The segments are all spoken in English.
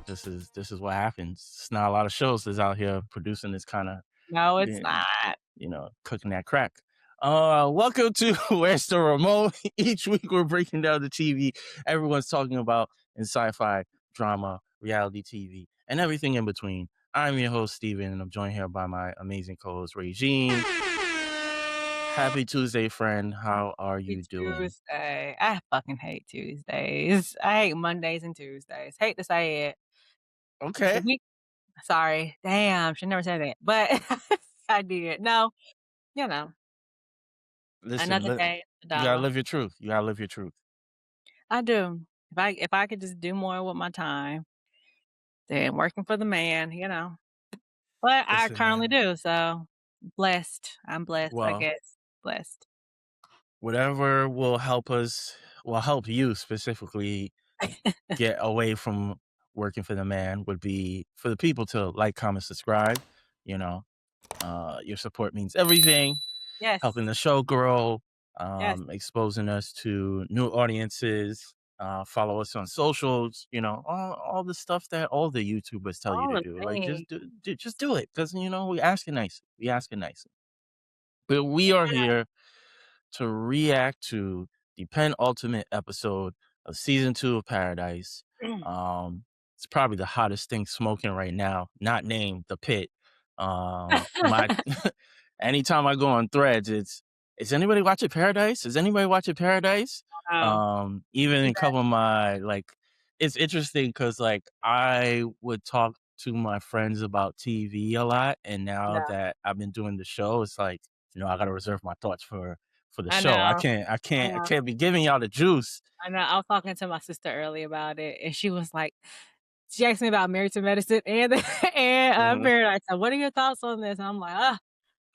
This is what happens. It's not a lot of shows that's out here producing this kind of, No, it's not. cooking that crack. Welcome to Where's the Remote? Each week we're breaking down the TV everyone's talking about in sci-fi, drama, reality TV, and everything in between. I'm your host, Steven, and I'm joined here by my amazing co-host, Régine. Happy Tuesday, friend. How are Happy you doing? Tuesday. I fucking hate Tuesdays. I hate Mondays and Tuesdays. Hate to say it. The Okay. week sorry. Damn, should never say that. But I did. No, you know, Listen, another day, a you gotta dollar. live your truth. You gotta live your truth. I do. If I could just do more with my time than working for the man, But I Listen, currently man. do, so blessed. I'm blessed, I Well, guess. Blessed. whatever will help you specifically get away from working for the man would be for the people to like, comment, subscribe. You know, your support means everything. Helping Yes. the show grow, Yes. exposing us to new audiences. Follow us on socials. All the stuff that all the YouTubers tell you All to the do. Like, things. just do it because we asking nice. We asking nice. But we are here to react to the penultimate episode of season 2 of Paradise. It's probably the hottest thing smoking right now, not named The Pit. My anytime I go on threads, is anybody watching Paradise? Is anybody watching Paradise? Oh, Even do in a that. couple of my it's interesting because I would talk to my friends about TV a lot, and now Yeah, that I've been doing the show, it's like I gotta reserve my thoughts for the I show. I know. can't I I can't I know. can't be giving y'all the juice. I know. I was talking to my sister earlier about it, and she was like, she asked me about Married to Medicine and Mhm. Paradise. So, what are your thoughts on this? And I'm like,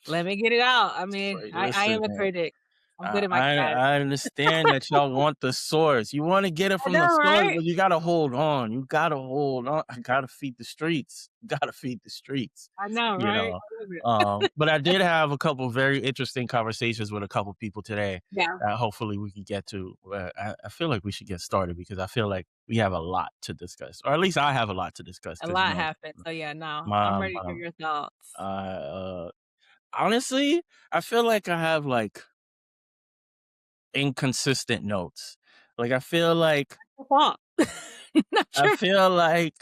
let me get it out. I mean, Like, I listen, am a man. critic. I'm good I at my I craft. I understand that y'all want the source. You wanna get it I from the know, source, right? but you gotta hold on. You gotta hold on. I gotta feed the streets. Gotta feed the streets, I know, you right? know? I love it. But I did have a couple very interesting conversations with a couple people today Yeah, that hopefully we can get to. I feel like we should get started because I feel like we have a lot to discuss, or at least I have a lot to discuss a because, lot happened. So, yeah, no, I'm my ready to hear your thoughts. uh, honestly, I feel like I have, inconsistent notes. Like, Your fault. Not I your feel like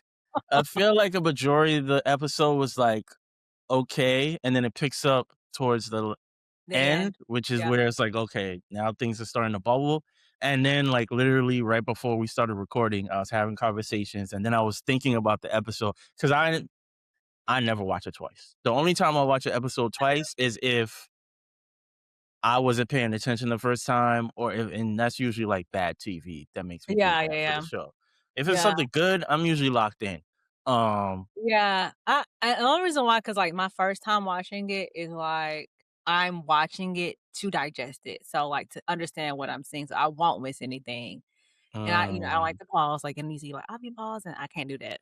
I feel like a majority of the episode was, okay, and then it picks up towards the The end. end, which is Yeah. where it's like, okay, now things are starting to bubble. And then, literally right before we started recording, I was having conversations, and then I was thinking about the episode because I never watch it twice. The only time I watch an episode twice is if I wasn't paying attention the first time, and that's usually bad TV that makes me feel Yeah, yeah, bad for the yeah. show. If it's Yeah. something good, I'm usually locked in. Um, Yeah, the only reason why, cause like, my first time watching it is, like, I'm watching it to digest it, so, like, to understand what I'm seeing, so I won't miss anything, and I don't like mm, to pause, like, and easy, like, I'll be pausing, I can't do that,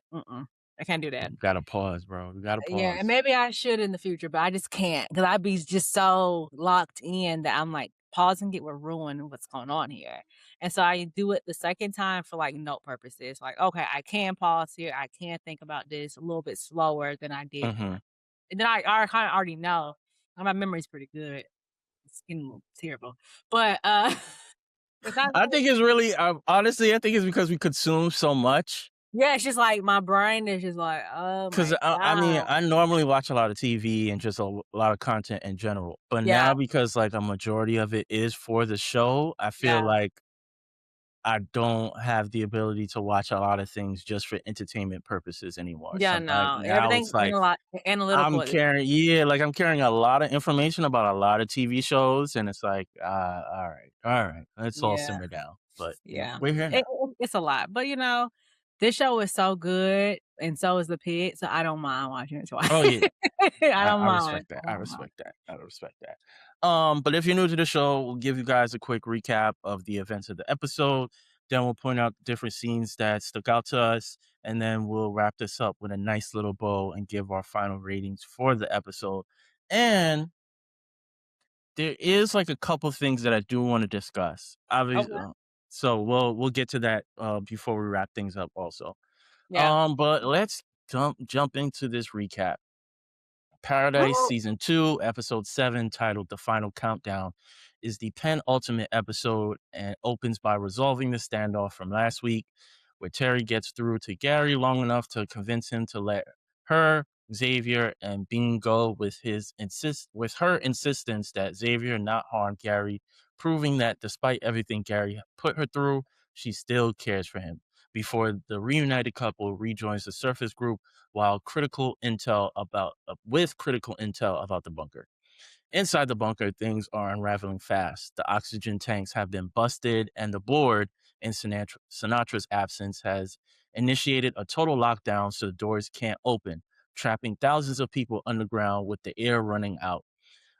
I can't do that. you gotta pause, bro. You gotta Yeah, and pause. maybe I should in the future, but I just can't, cause I be just so locked in that I'm like, pausing it would ruin what's going on here, and so I do it the second time for, like, note purposes, like, "Okay, I can pause here, I can think about this a little bit slower than I did the Mhm. first." And then I kinda already know, and my memory's pretty good. It's getting terrible, but, besides I that, think it's really, honestly, I think it's because we consume so much. yeah, it's just like my brain is just like, "Oh Because my I mean, god." I normally watch a lot of TV and just lot of content in general, but Yeah, now because a majority of it is for the show, I feel yeah. like I don't have the ability to watch a lot of things just for entertainment purposes anymore. Yeah, no, Now everything's it's like analytical. I'm carrying a lot of information about a lot of TV shows, and it's like, all right, let's all Yeah. simmer down. But Yeah, we're here now. it's a lot, but, this show is so good, and so is The Pit, so I don't mind watching it twice. Oh yeah, I don't I mind, respect that. I I don't mind. respect that. I respect that. But if you're new to the show, we'll give you guys a quick recap of the events of the episode. Then we'll point out different scenes that stuck out to us, and then we'll wrap this up with a nice little bow and give our final ratings for the episode. And there is a couple things that I do want to discuss. Obviously, Okay. so we'll get to that before we wrap things up also. Yeah. But let's jump into this recap. Paradise Season 2, Episode 7, titled The Final Countdown, is the penultimate episode and opens by resolving the standoff from last week, where Terry gets through to Gary long enough to convince him to let her, Xavier, and Bean go with her insistence that Xavier not harm Gary, proving that despite everything Gary put her through, she still cares for him. Before the reunited couple rejoins the surface group with critical intel about the bunker. Inside the bunker, things are unraveling fast. The oxygen tanks have been busted, and the board, in Sinatra's absence, has initiated a total lockdown so the doors can't open, trapping thousands of people underground with the air running out,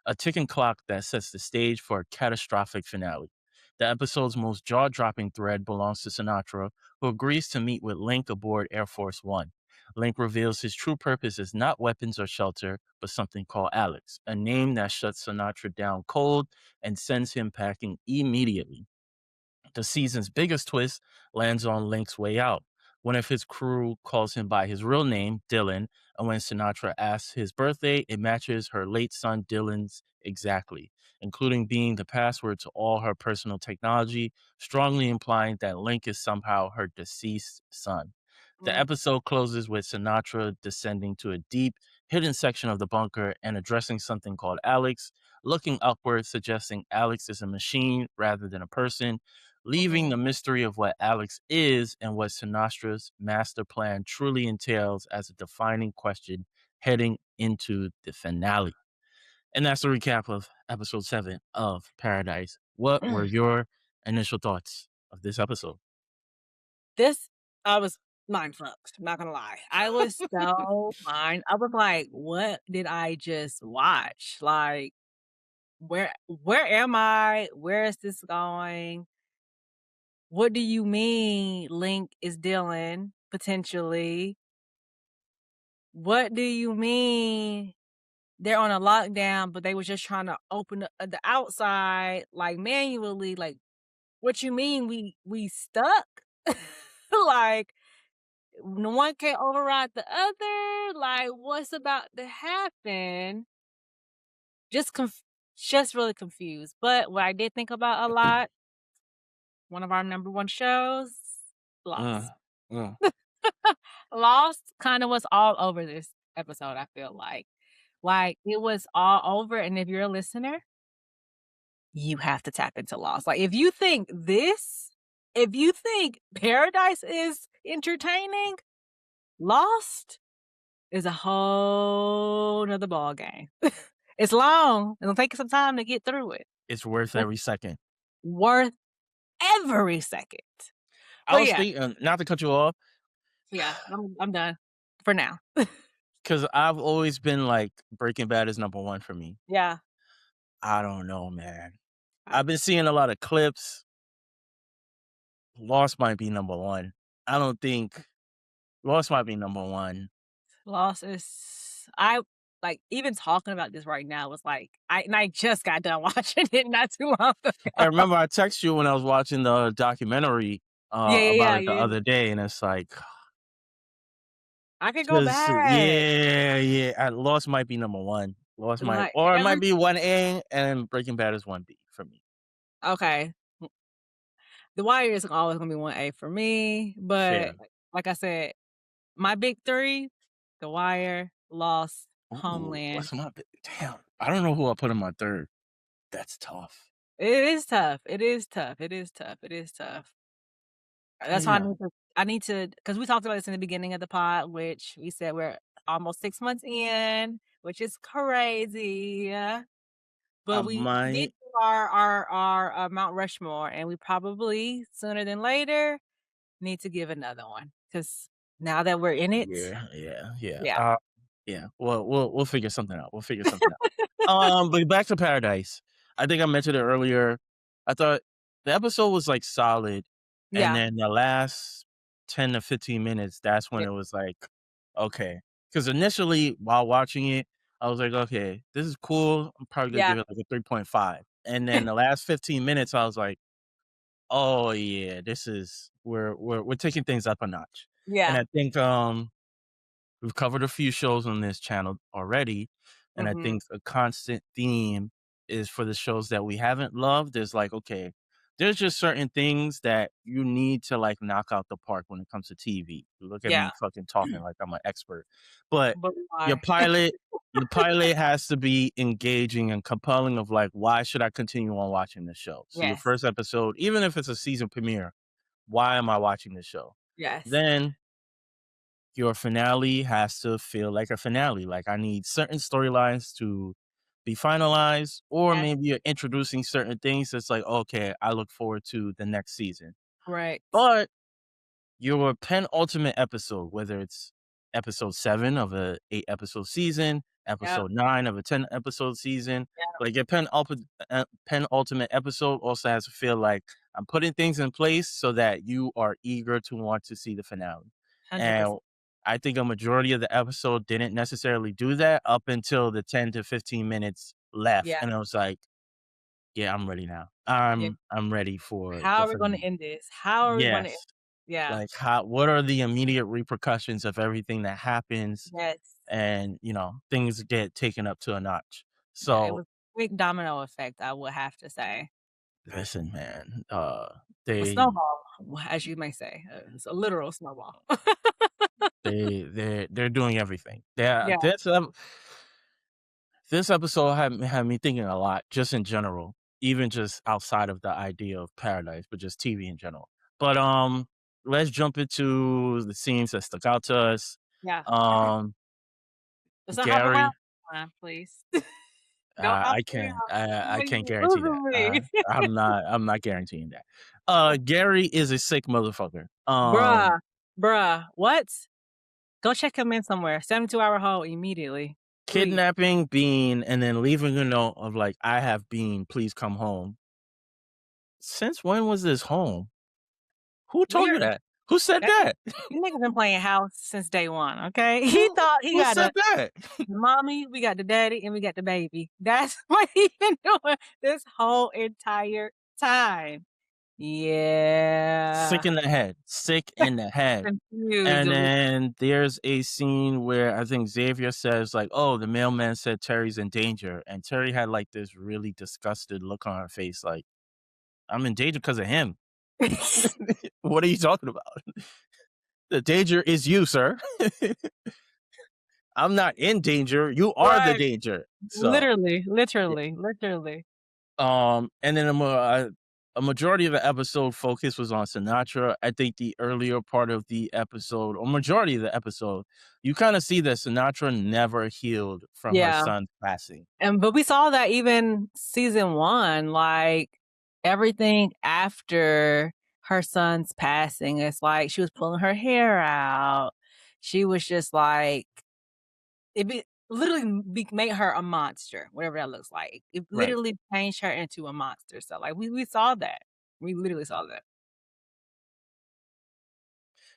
a ticking clock that sets the stage for a catastrophic finale. The episode's most jaw dropping thread belongs to Sinatra, who agrees to meet with Link aboard Air Force One. Link reveals his true purpose is not weapons or shelter, but something called Alex, a name that shuts Sinatra down cold and sends him packing immediately. The season's biggest twist lands on Link's way out. One of his crew calls him by his real name, Dylan, and when Sinatra asks his birthday, it matches her late son Dylan's exactly, including being the password to all her personal technology, strongly implying that Link is somehow her deceased son. The Mm, episode closes with Sinatra descending to a deep, hidden section of the bunker and addressing something called Alex, looking upward, suggesting Alex is a machine rather than a person, leaving mhm, the mystery of what Alex is and what Sinastra's master plan truly entails as a defining question heading into the finale. And that's the recap of episode 7 of Paradise. What were mm. your initial thoughts of this episode? This I was mind fucked, not gonna lie. I was so I was like, "What did I just watch?" Like, where am I? Where is this going? What do you mean Link is Dylan, potentially? What do you mean they're on a lockdown, but they were just trying to open the outside, like, manually? Like, what you mean we stuck? Like, no one can override the other? Like, what's about to happen? Just just really confused. But what I did think about a lot, one of our number 1 shows, Uh, Lost. uh. Lost kinda was all over this episode, I feel like. Like, it was all over, and if you're a listener, you have to tap into Lost. Like, if you think Paradise is entertaining, Lost is a whole nother ballgame. It's long, it'll take some time to get through it. It's worth It's every second. worth every second. I But was yeah, thinking, not to cut you off, yeah, I'm done for now. because I've always been like Breaking Bad is number one for me. Yeah, I don't know, man. I I've been seeing a lot of clips. Lost might be number one. I don't think Lost might be number one. Lost is I like, even talking about this right now was like I just got done watching it not too long I ago. remember I texted you when I was watching the documentary Yeah, yeah, about yeah, it the yeah. other day, and it's like, I could go just back. yeah, Lost might be number one. Lost might, Like, or it might every be 1A, and Breaking Bad is 1B for me. okay. The Wire is always gonna be 1A for me, but Fair. like I said, my big 3, The Wire, Lost, Ooh, Homeland. what's my damn? I don't know who I put in my third. That's tough. It is tough. It is tough. It is tough. It is tough. That's why Damn. I need to because we talked about this in the beginning of the pod, which we said we're almost 6 months in, which is crazy. I But we did might. do our Mount Rushmore, and we probably, sooner than later, need to give another one because now that we're in it, Yeah, yeah, yeah. yeah. Yeah. Well, we'll figure something out. We'll figure something out. But back to Paradise. I think I mentioned it earlier. I thought the episode was like solid, and Yeah. then the last 10 to 15 minutes, that's when It it was like, okay. Because initially, while watching it, I was like, okay, this is cool. I'm probably gonna yeah. give it like a 3.5. And then the last 15 minutes, I was like, oh yeah, this is we're taking things up a notch. And Yeah. I think, we've covered a few shows on this channel already, and I Mhm. think a constant theme is for the shows that we haven't loved is like, okay, there's just certain things that you need to like knock out the park when it comes to TV. Look at Yeah. me fucking talking like I'm an expert. But But your why? pilot your pilot has to be engaging and compelling of like, why should I continue on watching this show? So your Yes. first episode, even if it's a season premiere, why am I watching this show? Yes. Then your finale has to feel like a finale. Like I need certain storylines to be finalized, or Yes. maybe you're introducing certain things that's like, okay, I look forward to the next season. Correct. But your penultimate episode, whether it's episode 7 of a 8 episode season, Yep. episode 9 of a 10 episode season, Yep. like your penultimate episode also has to feel like I'm putting things in place so that you are eager to want to see the finale. And 100%. I think a majority of the episode didn't necessarily do that up until the 10 to 15 minutes left. Yeah. And I was like, yeah, I'm ready now. Yeah. I'm ready for How the are we gonna finale. end this? How are we gonna Yes. Yeah. Like, how what are the immediate repercussions of everything that happens Yes. and, things get taken up to a notch. Yeah, it So, was big domino effect, I would have to say. listen, man, A they snowball, as you may say. It's a literal snowball. they're doing everything. Yeah, Yeah. this episode had me thinking a lot just in general, even just outside of the idea of Paradise, but just TV in general. But, let's jump into the scenes that stuck out to us. Yeah. Um, Let's not hop around, Gary please. Don't hop I can't. around. I can't You're guarantee that. losing me. I'm not guaranteeing that. Gary is a sick motherfucker. Bruh. Bruh. What? Go check him in somewhere. 72-hour hold immediately, please. Kidnapping Bean and then leaving a note of like, "I have Bean, please come home." Since when was this home? Who told you Weird. that? Who said That that? You niggas been playing house since day one, okay? He Who thought he who got said a that? the mommy, we got the daddy, and we got the baby. That's what he been doing this whole entire time. Sick Yeah. in the head. Sick in the head. Confused. And then there's a scene where I think Xavier says like, "Oh, the mailman said Terry's in danger," and Terry had like this really disgusted look on her face, like, "I'm in danger because of him." What are you talking about? The danger is you, sir. I'm not in danger. You are the Right. danger. So, Literally, yeah. literally, literally. And then a majority of the episode focus was on Sinatra. I think the earlier part of the episode, or majority of the episode, you kind of see that Sinatra never healed from her Yeah. son's passing. But we saw that even season 1, like, everything after her son's passing, it's like she was pulling her hair out. She was just like it be literally made her a monster, whatever that looks like. It Right. literally changed her into a monster, so, like, we saw that. We literally saw that.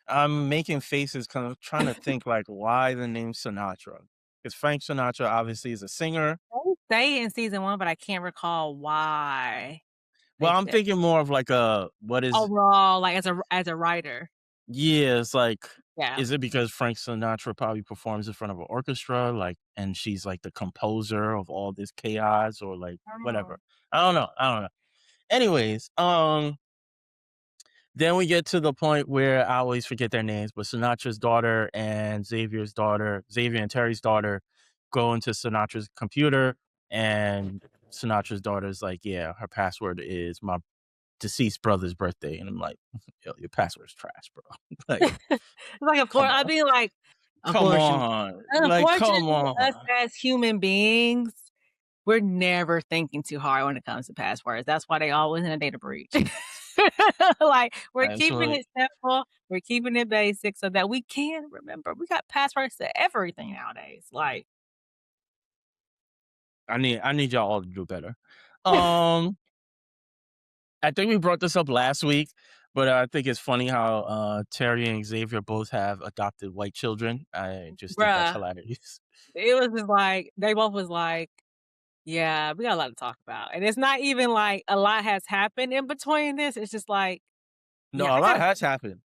I'm making faces, kind of trying to think like why the name Sinatra? Because Frank Sinatra obviously is a singer. They say in season 1, but I can't recall why Well, they I'm said thinking more of like a what is overall, like, as a writer. yeah, it's like, Yeah. is it because Frank Sinatra probably performs in front of an orchestra, like, and she's like the composer of all this chaos, or like Oh. whatever? I don't know. Anyways, then we get to the point where I always forget their names, but Sinatra's daughter and Xavier's daughter, Xavier and Terry's daughter, go into Sinatra's computer, and Sinatra's daughter's like, "Yeah, her password is my deceased brother's birthday," and I'm like, "Yo, your password's trash, bro." Like, Like, of course come I'd on, be like, come unfortunately on, like, come unfortunately, us on. as human beings, we're never thinking too hard when it comes to passwords. That's why they always in a data breach. Like, we're That's keeping what it simple, we're keeping it basic so that we can remember. We got passwords to everything nowadays, like I need y'all all to do better. Um, I think we brought this up last week, but I think it's funny how Terry and Xavier both have adopted white children. I just think that's bruh, hilarious. it was just like they both was like, "Yeah, we got a lot to talk about." And it's not even like a lot has happened in between this, it's just like, No, "Yeah, a I lot gotta." has happened.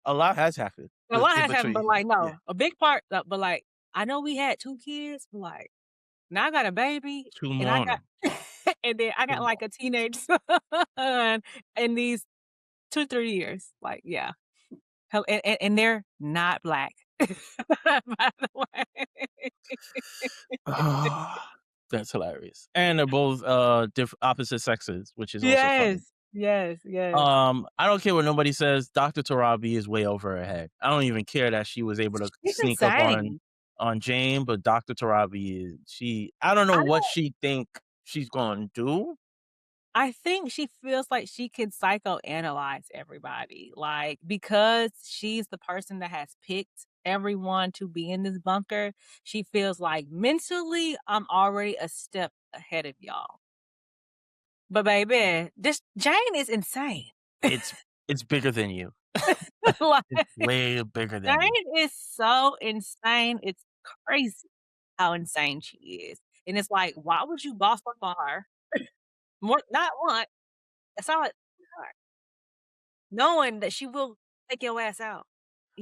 A lot has happened. A lot in has happened, between. but, like, Yeah, no, a big part but, like, I know we had 2 kids, but, like, now I got a baby, 2 and I more on got 'em, and then I 2 got, more. like, a teenage son in these 2, 3 years, like, yeah. Hell and they're not black, by the way. That's hilarious. And they're both, opposite sexes, which is also funny. Yes, yes, yes. I don't care what nobody says, Dr. Tarabi is way over her head. I don't even care that she was able to She's sneak up insane. on Jane, but Dr. Tarabi is I don't know I what don't she think she's gonna do. I think she feels like she can psychoanalyze everybody, like, because she's the person that has picked everyone to be in this bunker, she feels like, "Mentally, I'm already a step ahead of y'all." But baby, this Jane is insane. It's it's bigger than you. It's Like, way bigger than you. Jane is so insane, it's crazy how insane she is, and it's like, why would you boss up on her? More not once, that's all it knowing that she will take your ass out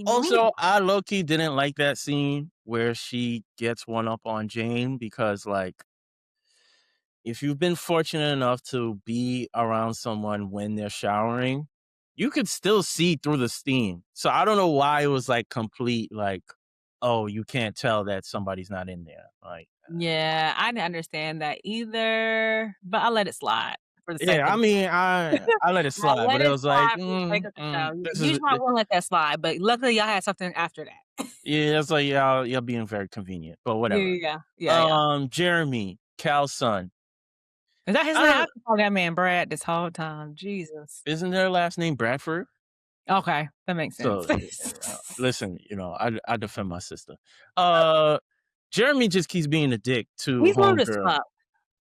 Also, immediately. I low key didn't like that scene where she gets one up on Jane because, like, if you've been fortunate enough to be around someone when they're showering, you could still see through the steam. So I don't know why it was like complete, like, oh, you can't tell that somebody's not in there. Like, Yeah, I didn't understand that either, but I let it slide for the sake yeah, of I the mean, I let it I slide, let but it it was like, slide for the sake of the show. this is, Usually I wouldn't let that slide, but luckily y'all had something after that. yeah, it's like y'all being very convenient, but Yeah, whatever. yeah, yeah, yeah. Jeremy, Cal's son. Is that his I name? don't. I've been calling that man Brad this whole time, Jesus. Isn't their last name Bradford? Okay, that makes sense. So, listen, I defend my sister. Uh, Jeremy just keeps being a dick to He's rude as homegirl. fuck.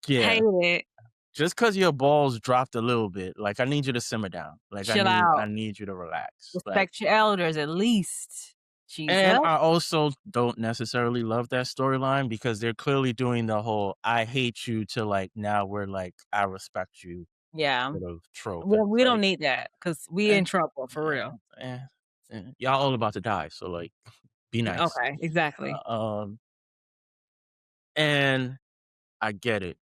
Yeah, Hate it. just because your balls dropped a little bit, like, I need you to simmer down. Like, Chill I out. need you to relax. Like, Respect your elders at least. Jesus. and I also don't necessarily love that storyline because they're clearly doing the whole "I hate you" to, like, now we're like, "I respect you" Yeah. sort of trope, and Well, it's we don't like, need that because we eh, in trouble for eh, real. eh, y'all all about to die, so, like, be nice. Okay, exactly. Uh, um, and I get it,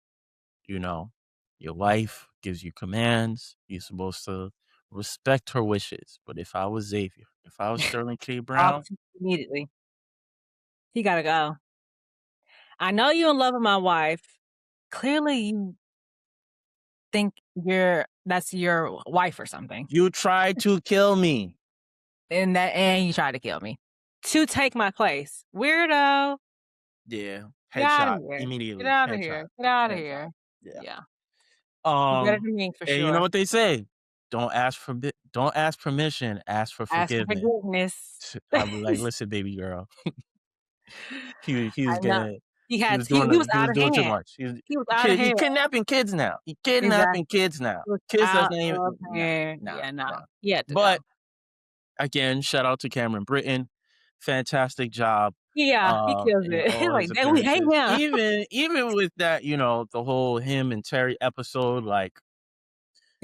you know, your wife gives you commands, you're supposed to respect her wishes, but if I was Xavier, if I was Sterling K. Off Brown, immediately. He gotta go. I know you in love with my wife. Clearly, you think that's your wife or something, you tried to kill me. and you tried to kill me to take my place. Weirdo. Yeah, Get out of headshot here. Get immediately, out of headshot, here. Get out of headshot. here. Yeah. Yeah. You better Um, than me for and you know sure. what they say? Don't ask permission, ask for Ask for forgiveness. forgiveness. I was like, listen, baby girl, he was I know. getting He was he was out of doing too hand. much. He was out of He hand. kidnapping kids now. He Exactly. kidnapping kids now. He was Kids out doesn't even of nah, hand. nah, Yeah, no. nah. He had to go. But again, shout out to Cameron Britton. Fantastic job Yeah, he kills in it. He's all his like, "Damn, we hate appearances. him." Even with that, the whole him and Terry episode, like,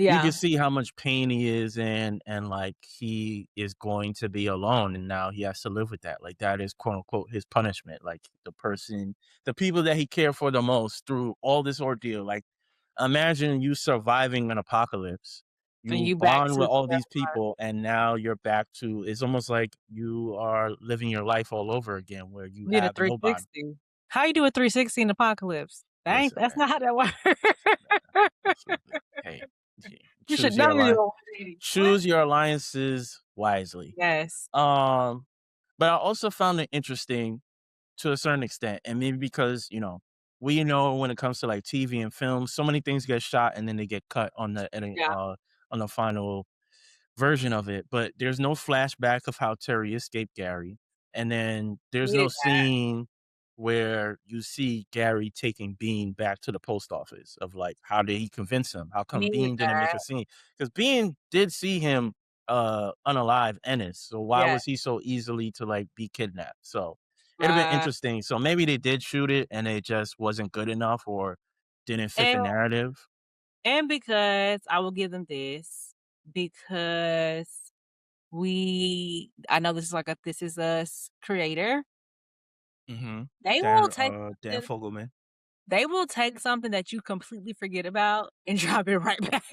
you can Yeah, see how much pain he is in, and, like, he is going to be alone, and now he has to live with that. Like, that is, quote, unquote, "his punishment." Like, the people that he cared for the most through all this ordeal, like, imagine you surviving an apocalypse. and You you back bond to with all square these one. people, and now you're back to it's almost like you are living your life all over again where you Did a have nobody. 360. How you do a 360 in Apocalypse? Listen, That's man. not how that Listen, man. works. Hey, You should know you're 180. What? choose your alliances wisely. Yes. Um, but I also found it interesting to a certain extent, and maybe because, we know when it comes to, like, TV and film, so many things get shot and then they get cut Yeah. on the final version of it, but there's no flashback of how Terry escaped Gary, and then there's no Needed that. scene where you see Gary taking Bean back to the post office of, like, how did he convince him? How come Needed Bean didn't make that. a scene? Because Bean did see him, unalive Ennis, so why Yeah. was he so easily to, like, be kidnapped? So, it'd have been Uh, interesting. So maybe they did shoot it and it just wasn't good enough or didn't fit the and narrative. and because I will give them this, because I know this is like a This Is Us creator. Mhm. They will Dan, take Dan something Fogelman. they will take something that you completely forget about and drop it right back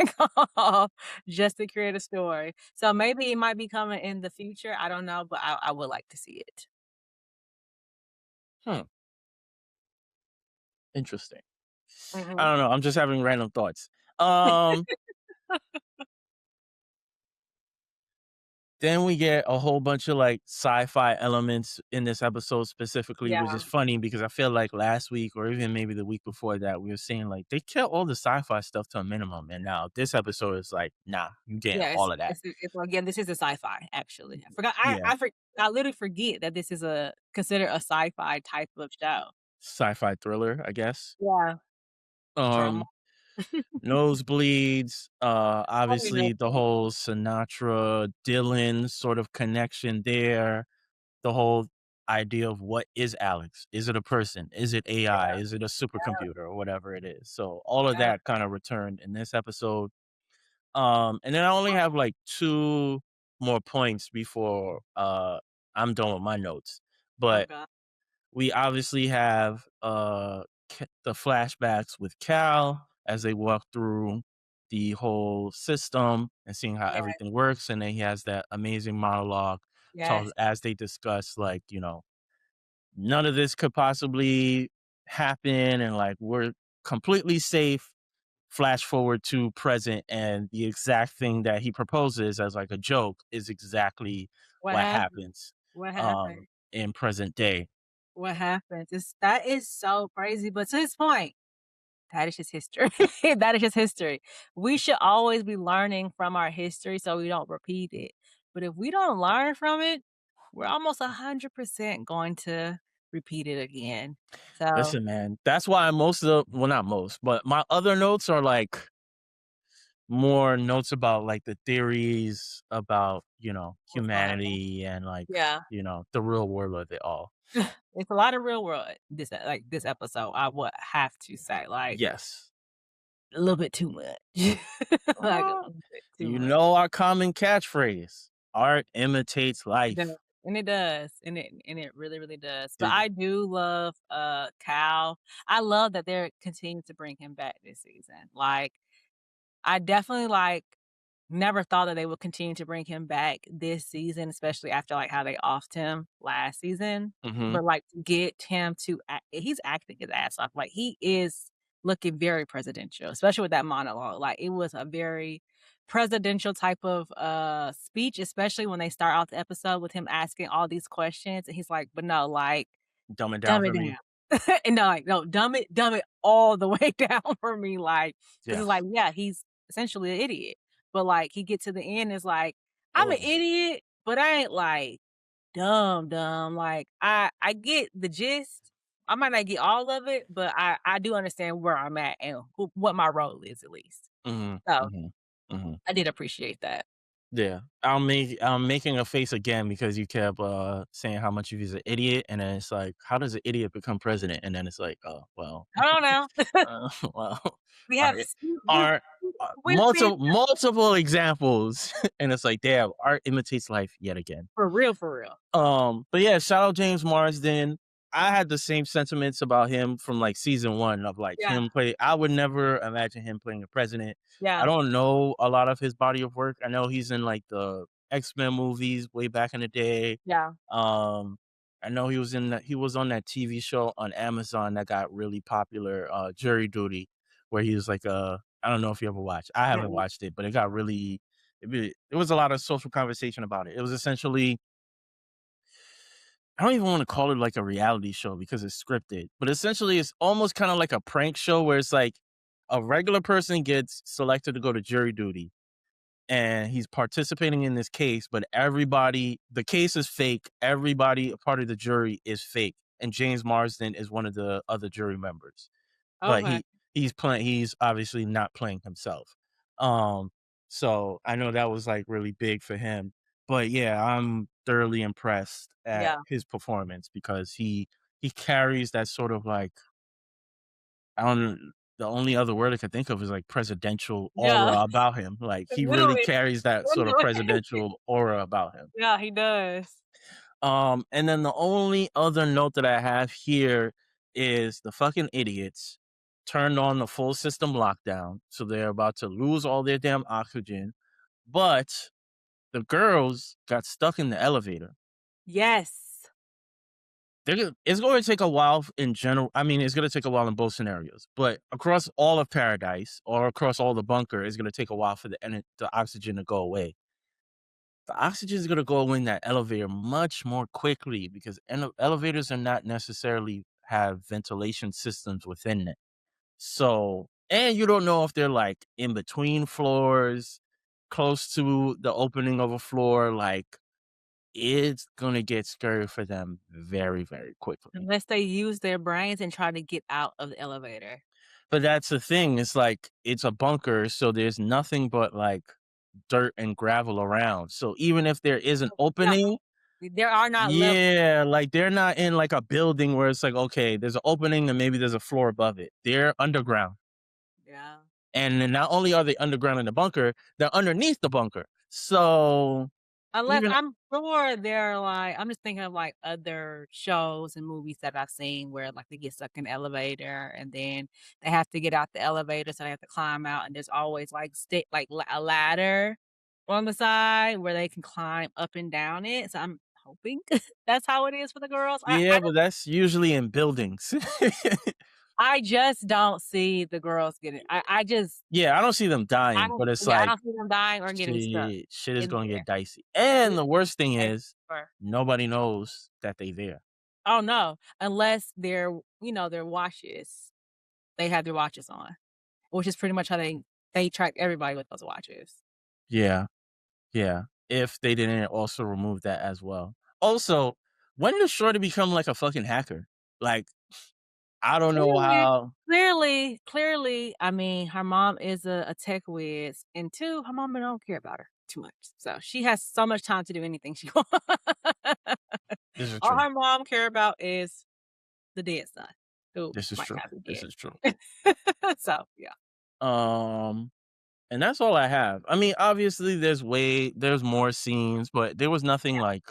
off just to create a story. So maybe it might be coming in the future, I don't know, but I would like to see it. Hmm, interesting. I Mhm. don't know, I'm just having random thoughts. Um, then we get a whole bunch of, like, sci-fi elements in this episode specifically, which is Yeah. funny because I feel like last week or even maybe the week before that, we were saying, like, they kept all the sci-fi stuff to a minimum, and now this episode is like, "Nah, you getting Yeah, all of that." it's again, this is a sci-fi, actually. I forgot Yeah, I literally forget that this is a considered a sci-fi type of show. sci-fi thriller, I guess. Yeah. Drama. Um, Nosebleeds, Oh, you know, obviously the whole Sinatra, Dylan sort of connection there, the whole idea of what is Alex? Is it a person? Is it AI? Is it a supercomputer or whatever it is? So all of yeah, that kind of returned in this episode. And then I only have like two more points before I'm done with my notes. oh But god. we obviously have the flashbacks with Cal as they walk through the whole system and seeing how Yeah, everything works, and then he has that amazing monologue talk yes. as they discuss, like, none of this could possibly happen, and like we're completely safe. Flash forward to present, and the exact thing that he proposes as like a joke is exactly What what happened? happens What happened? in present day. What happens? That is so crazy, but to his point, that is just history. That is just history. We should always be learning from our history so we don't repeat it. But if we don't learn from it, we're almost 100% going to repeat it again. So, Listen, man, that's why most of well, not most, but my other notes are like more notes about like the theories about, what's gonna happen? humanity and like, Yeah. the real world of it all. It's a lot of real world this episode, I would have to say, like, Yes. a little bit too much. Like, a Uh, little bit too much. our common catchphrase, art imitates It does, life. and it does, and it really, really does. But Did I do love, Cal. I love that they're continuing to bring him back this season. Like, I definitely, like, never thought that they would continue to bring him back this season, especially after, like, how they offed him last season. Mhm. But, like, to get him to act he's acting his ass off. Like, he is looking very presidential, especially with that monologue. Like, it was a very presidential type of, speech, especially when they start off the episode with him asking all these questions, and he's like, "But no, like, dumb it down dumb it for me. down." And no, like, no, dumb it all the way down for me, like, 'cause it's like, Yes. yeah, he's essentially an idiot, but, like, he get to the end, it's like, "I'm an Oh. idiot, but I ain't, like, dumb, dumb." Like, I get the gist. I might not get all of it, but I do understand where I'm at and what my role is at least. Mhm. So, Mhm. Mhm. I did appreciate that. Yeah. I'm making a face again because you kept saying how much of he's an idiot, and then it's like, how does an idiot become president? And then it's like, oh well, I don't know. well, We have art, we art, we've been multiple examples, and it's like, damn, art imitates life yet again. for real, for real. But yeah, shout out James Marsden. I had the same sentiments about him from like season one of like Yeah, him play. I would never imagine him playing a president. I yeah, don't know a lot of his body of work. I know he's in like the X-Men movies way back in the day. yeah, Um, I know he was on that TV show on Amazon that got really popular, Jury Duty, where he was like I don't know if you ever watched. I haven't mm-mm. watched it, but it got really there was a lot of social conversation about it. It was essentially, I don't even want to call it like a reality show because it's scripted, but essentially it's almost kind of like a prank show where it's like a regular person gets selected to go to jury duty and he's participating in this case, but the case is fake. Everybody, a part of the jury is fake. And James Marsden is one of the other jury members, but Okay, he's obviously not playing himself. Um, so I know that was like really big for him. But yeah, I'm thoroughly impressed at yeah, his performance because he carries that sort of like, I don't know, the only other word I can think of is like presidential Yeah, aura about him. Like he really literally, carries that sort of literally. presidential aura about him. Yeah, he does. And then the only other note that I have here is the fucking idiots turned on the full system lockdown. So they're about to lose all their damn oxygen. But the girls got stuck in the elevator. Yes. It's going to take a while in general. I mean, it's going to take a while in both scenarios, but across all of paradise or across all the bunker, it's going to take a while for the oxygen to go away. The oxygen is going to go away in that elevator much more quickly because elevators are not necessarily have ventilation systems within it. So, and you don't know if they're like in between floors, close to the opening of a floor. Like, it's going to get scary for them very, very quickly. Unless they use their brains and try to get out of the elevator. But that's the thing. It's like it's a bunker, so there's nothing but like dirt and gravel around. So even if there is an Yeah, opening, there are not levels. yeah, like they're not in like a building where it's like, okay, there's an opening and maybe there's a floor above it. They're underground. Yeah. And then not only are they underground in the bunker, they're underneath the bunker. So Unless even I'm sure they're like I'm just thinking of, like, other shows and movies that I've seen where, like, they get stuck in the elevator and then they have to get out the elevator, so they have to climb out, and there's always, like, stick like, a ladder on the side where they can climb up and down it, so I'm hoping that's how it is for the girls. yeah, but that's usually in buildings. I just don't see the girls getting Yeah, I don't see them I dying, but don't it's yeah, I like don't see them dying or getting stuck shit is in gonna there. get dicey. And It the worst thing makes is for nobody knows that they there. oh, no, unless their watches they have their watches on, which is pretty much how they track everybody with those watches. Yeah, yeah. If they didn't also remove that as well. Also, when does Shorty become like a fucking hacker? Like, I don't know Clearly how. clearly, I mean, her mom is a tech whiz, and 2, her mama don't care about her too much, so she has so much time to do anything she wants. This is All true. her mom care about is the dead son, who This is might true. not be This is true. dead. So, yeah. Um, and that's all I have. I mean, obviously there's more scenes, but there was nothing like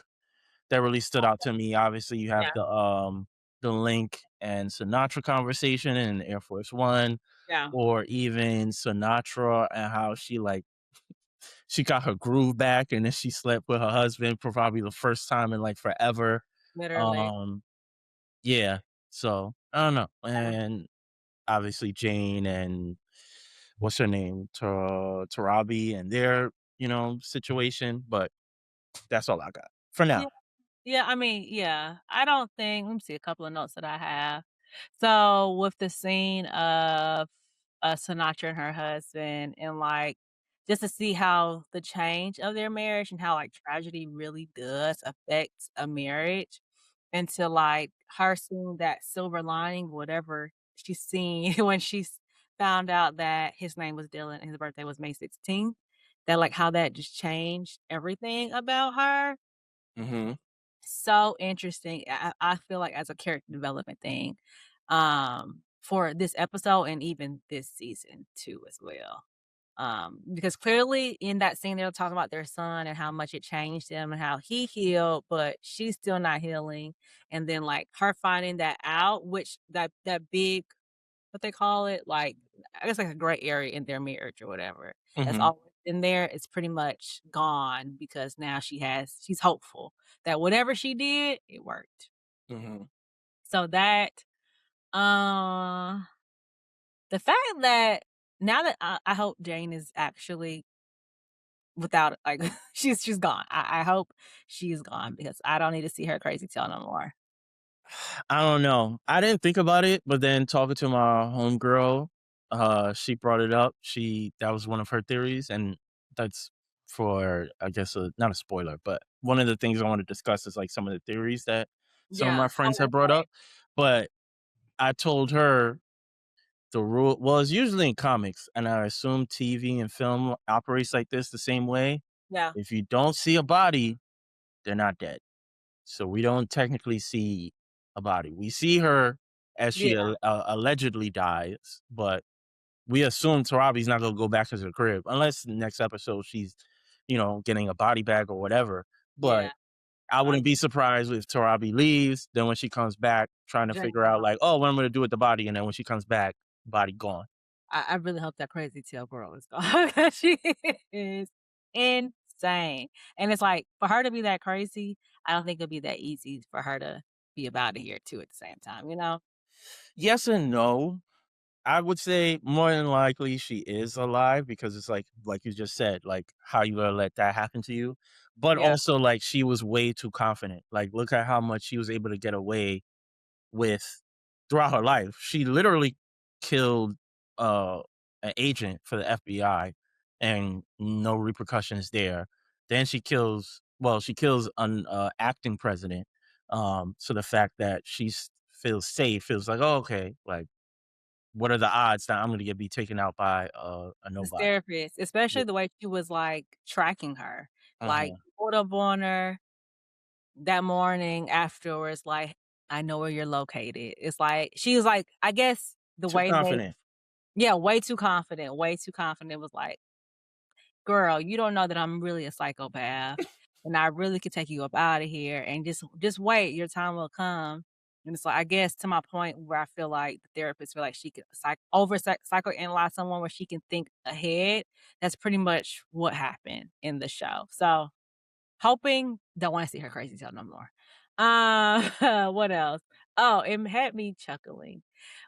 that really stood out to me. Obviously, you have Yeah, the Link and Sinatra conversation in Air Force One, yeah, or even Sinatra and how she got her groove back and then she slept with her husband for probably the first time in like forever. literally. Um, yeah. So I don't know. Yeah. And obviously Jane and what's her name? Tarabi and their, situation. But that's all I got for Yeah. now. Yeah, I mean, yeah. I don't think let me see a couple of notes that I have. So, with the scene of, Sinatra and her husband and, like, just to see how the change of their marriage and how, like, tragedy really does affect a marriage, and to, like, her seeing that silver lining, whatever she's seen when she's found out that his name was Dylan and his birthday was May 16th, that, like, how that just changed everything about her. Hmm. So interesting. I feel like as a character development thing, for this episode and even this season too as well. Because clearly in that scene they were talking about their son and how much it changed him and how he healed, but she's still not healing. And then like her finding that out, which that big what they call it, like I guess like a gray area in their marriage or whatever. That's Hmm. always in there. It's pretty much gone because now she's hopeful that whatever she did, it worked. Hmm. So that uh the fact that now that I hope Jane is actually without like she's gone. I hope she's gone because I don't need to see her crazy tail no more. I don't know. I didn't think about it, but then talking to my homegirl, she brought it up. That was one of her theories, and that's for I guess not a spoiler, but one of the things I want to discuss is like some of the theories that some of Yeah. my friends have brought up. But I told her the rule well, it's usually in comics, and I assume TV and film operates like this the same way. Yeah. If you don't see a body, they're not dead. So we don't technically see a body. We see her as she Yeah. allegedly dies, but we assume Tarabi's not gonna go back to the crib unless next episode she's, getting a body bag or whatever. Yeah. But I I wouldn't be surprised if Tarabi leaves. Then when she comes back, trying to Jane figure out like, oh, what I'm gonna do with the body, and then when she comes back, body gone. I really hope that crazy tail girl is gone 'cause she is insane. And it's like, for her to be that crazy, I don't think it'll be that easy for her to be about it here too at the same time, you know? Yes and no. I would say more than likely she is alive because it's like you just said, like how you gonna let that happen to you. But Yeah. also like she was way too confident. Like look at how much she was able to get away with throughout her life. She literally killed an agent for the FBI and no repercussions there. Then she kills an acting president. So the fact that feels safe feels like, oh, okay, like what are the odds that I'm gonna get be taken out by a This nobody? therapist, Yeah. especially the way she was, like, tracking her. Like, Uh-huh. pulled up on her that morning afterwards, like, "I know where you're located." It's like she was like, I guess the Too way they confident. yeah, way too confident, way too confident. It was like, "Girl, you don't know that I'm really a psychopath, and I really could take you up out of here, and just wait, your time will come." And it's like, I guess to my point where I feel like the therapist feel like she could psychoanalyze someone where she can think ahead. That's pretty much what happened in the show. So, hoping don't wanna see her crazy tail no more. What else? Oh, it had me chuckling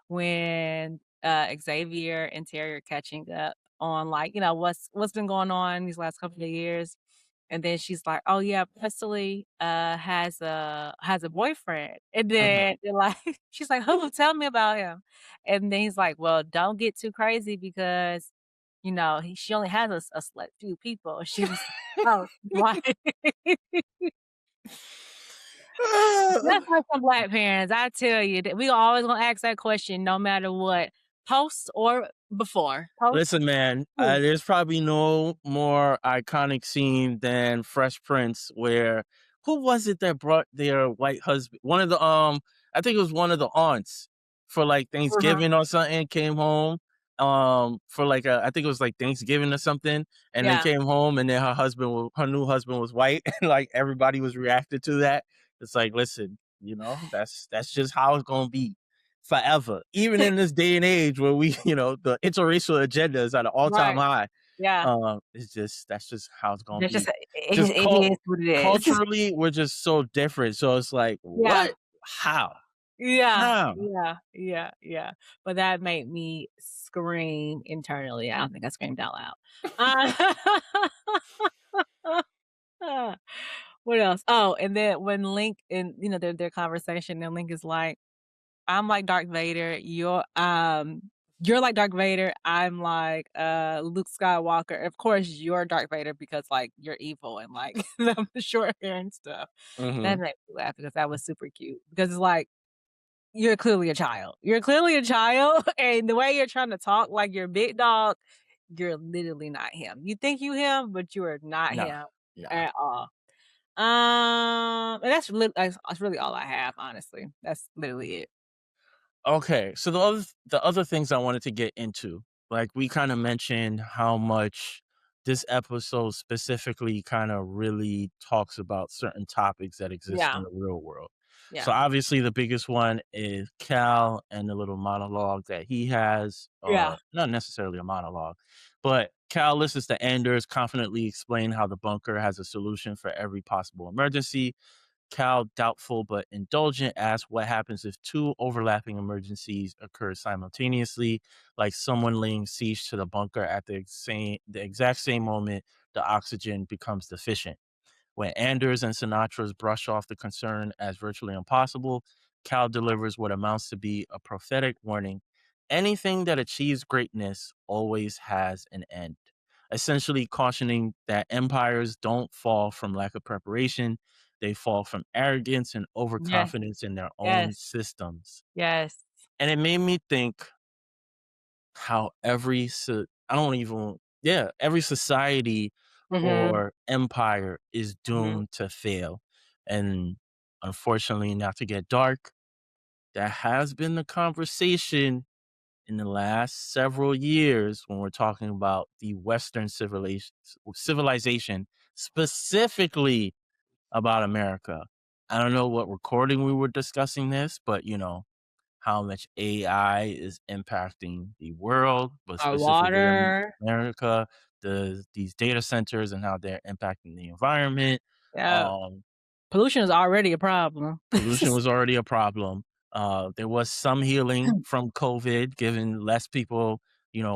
when, Xavier and Terry are catching up on, like, what's been going on these last couple of years, and then she's like, "Oh, yeah, Presley, has a boyfriend," and Mhm. then they're like she's like, "Who? Tell me about him," and then he's like, "Well, don't get too crazy because, she only has a select few people." She was oh, why? That's like some black parents, I tell you that we always gonna ask that question no matter what, post or before. Post Listen, man, who? there's probably no more iconic scene than Fresh Prince where who was it that brought their white husband? One of the I think it was one of the aunts for like Mhm. Thanksgiving or something came home for like I think it was like Thanksgiving or something, and then Yeah, came home and then her new husband was white and like everybody was reacted to that. It's like, listen, that's just how it's gonna be forever. Even in this day and age where we, the interracial agenda is at an all-time right. high. Yeah. That's just how it's gonna That's just be. it Just it is what it is. culturally, we're just so different. So it's like, Yeah. what? How? Yeah. How? Yeah. Yeah. Yeah. But that made me scream internally. I don't think I screamed out loud. What else? Oh, and then when Link and, their conversation, and Link is like, I'm like Darth Vader. You're like Darth Vader. I'm like Luke Skywalker. Of course, you're Darth Vader because like you're evil and like the short hair and stuff. That Mhm. made me laugh because that was super cute. Because it's like you're clearly a child. You're clearly a child, and the way you're trying to talk like you're big dog, you're literally not him. You think you him, but you are not Nah, him nah. at all. And that's really all I have. Honestly, that's literally it. Okay, so the other things I wanted to get into, like we kind of mentioned how much this episode specifically kind of really talks about certain topics that exist in Yeah. the real world. So Yeah. obviously the biggest one is Cal and the little monologue that he has, Yeah. or not necessarily a monologue, but Cal listens to Anders confidently explain how the bunker has a solution for every possible emergency. Cal, doubtful but indulgent, asks what happens if two overlapping emergencies occur simultaneously, like someone laying siege to the bunker at the exact same moment the oxygen becomes deficient. When Anders and Sinatra's brush off the concern as virtually impossible, Cal delivers what amounts to be a prophetic warning. Anything that achieves greatness always has an end, essentially cautioning that empires don't fall from lack of preparation, they fall from arrogance and Yes. overconfidence in their own Yes. systems. Yes. And it made me think how I don't even yeah, every society Mhm. or empire is Mhm. doomed to fail. And unfortunately, not to get dark, that has been the conversation in the last several years, when we're talking about the Western civilization, specifically about America. I don't know what recording we were discussing this, but how much AI is impacting the world, but Our specifically water. America, these data centers and how they're impacting the environment. Yeah. Um, Pollution is already a problem. Pollution was already a problem. There was some healing from COVID, given less people,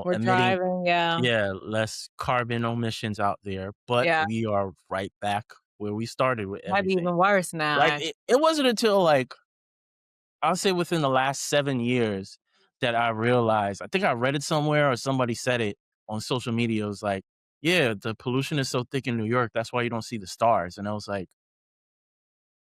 We're emitting, driving, yeah. yeah, less carbon emissions out there. But Yeah. we are right back where we started with Might be everything. even worse now, Like it wasn't until like I'll say within the last 7 years that I realized. I think I read it somewhere or somebody said it on social media. It was like, yeah, the pollution is so thick in New York. That's why you don't see the stars. And I was like,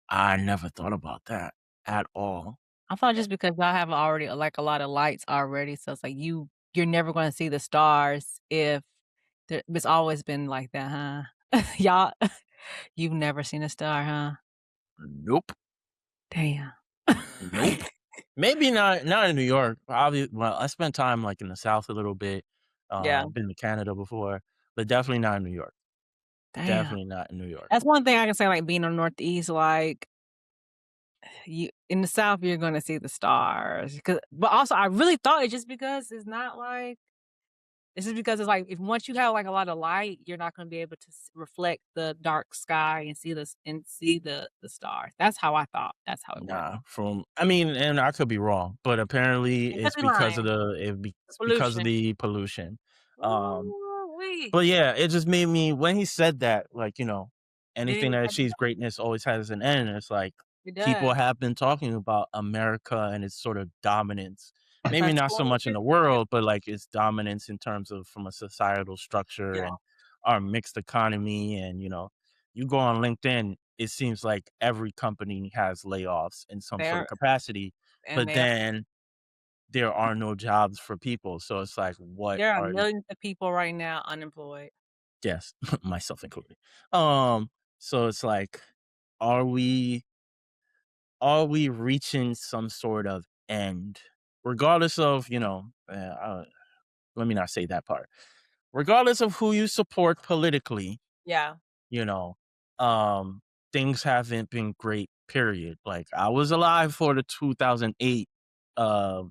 I never thought about that at all. I thought just because y'all have already, like, a lot of lights already, so it's like you're never gonna see the stars if it's always been like that, huh? Y'all you've never seen a star, huh? Nope. Damn. Nope. Maybe not in New York. Well, I spent time like in the South a little bit. Yeah. Been to Canada before, but definitely not in New York. Damn. Definitely not in New York. That's one thing I can say, like, being on Northeast, like, you in the South, you're gonna see the stars, but also, I really thought it's just because it's not like it's just because it's like, if once you have, like, a lot of light, you're not gonna be able to reflect the dark sky and see the stars. That's how I thought. That's how it worked. Nah, I mean, and I could be wrong, but apparently I could it's be because lying. of The it's because of pollution. the pollution. Um, Ooh-wee. but yeah, it just made me when he said that, like, It anything that achieves greatness always has an end. It's like people does. have been talking about America and its sort of dominance. For Maybe not so 20, much in the 50 years. world, but like its dominance in terms of from a societal structure Yeah, and our mixed economy. And you go on LinkedIn, it seems like every company has layoffs in some sort they're of capacity, and but they're then there are no jobs for people. So it's like, what there are are millions of people right now unemployed. yes, myself included. Um, so it's like, are we reaching some sort of end, regardless of let me not say that part. Regardless of who you support politically, Yeah. you know, um, things haven't been great. Period. Like I was alive for the 2008 uh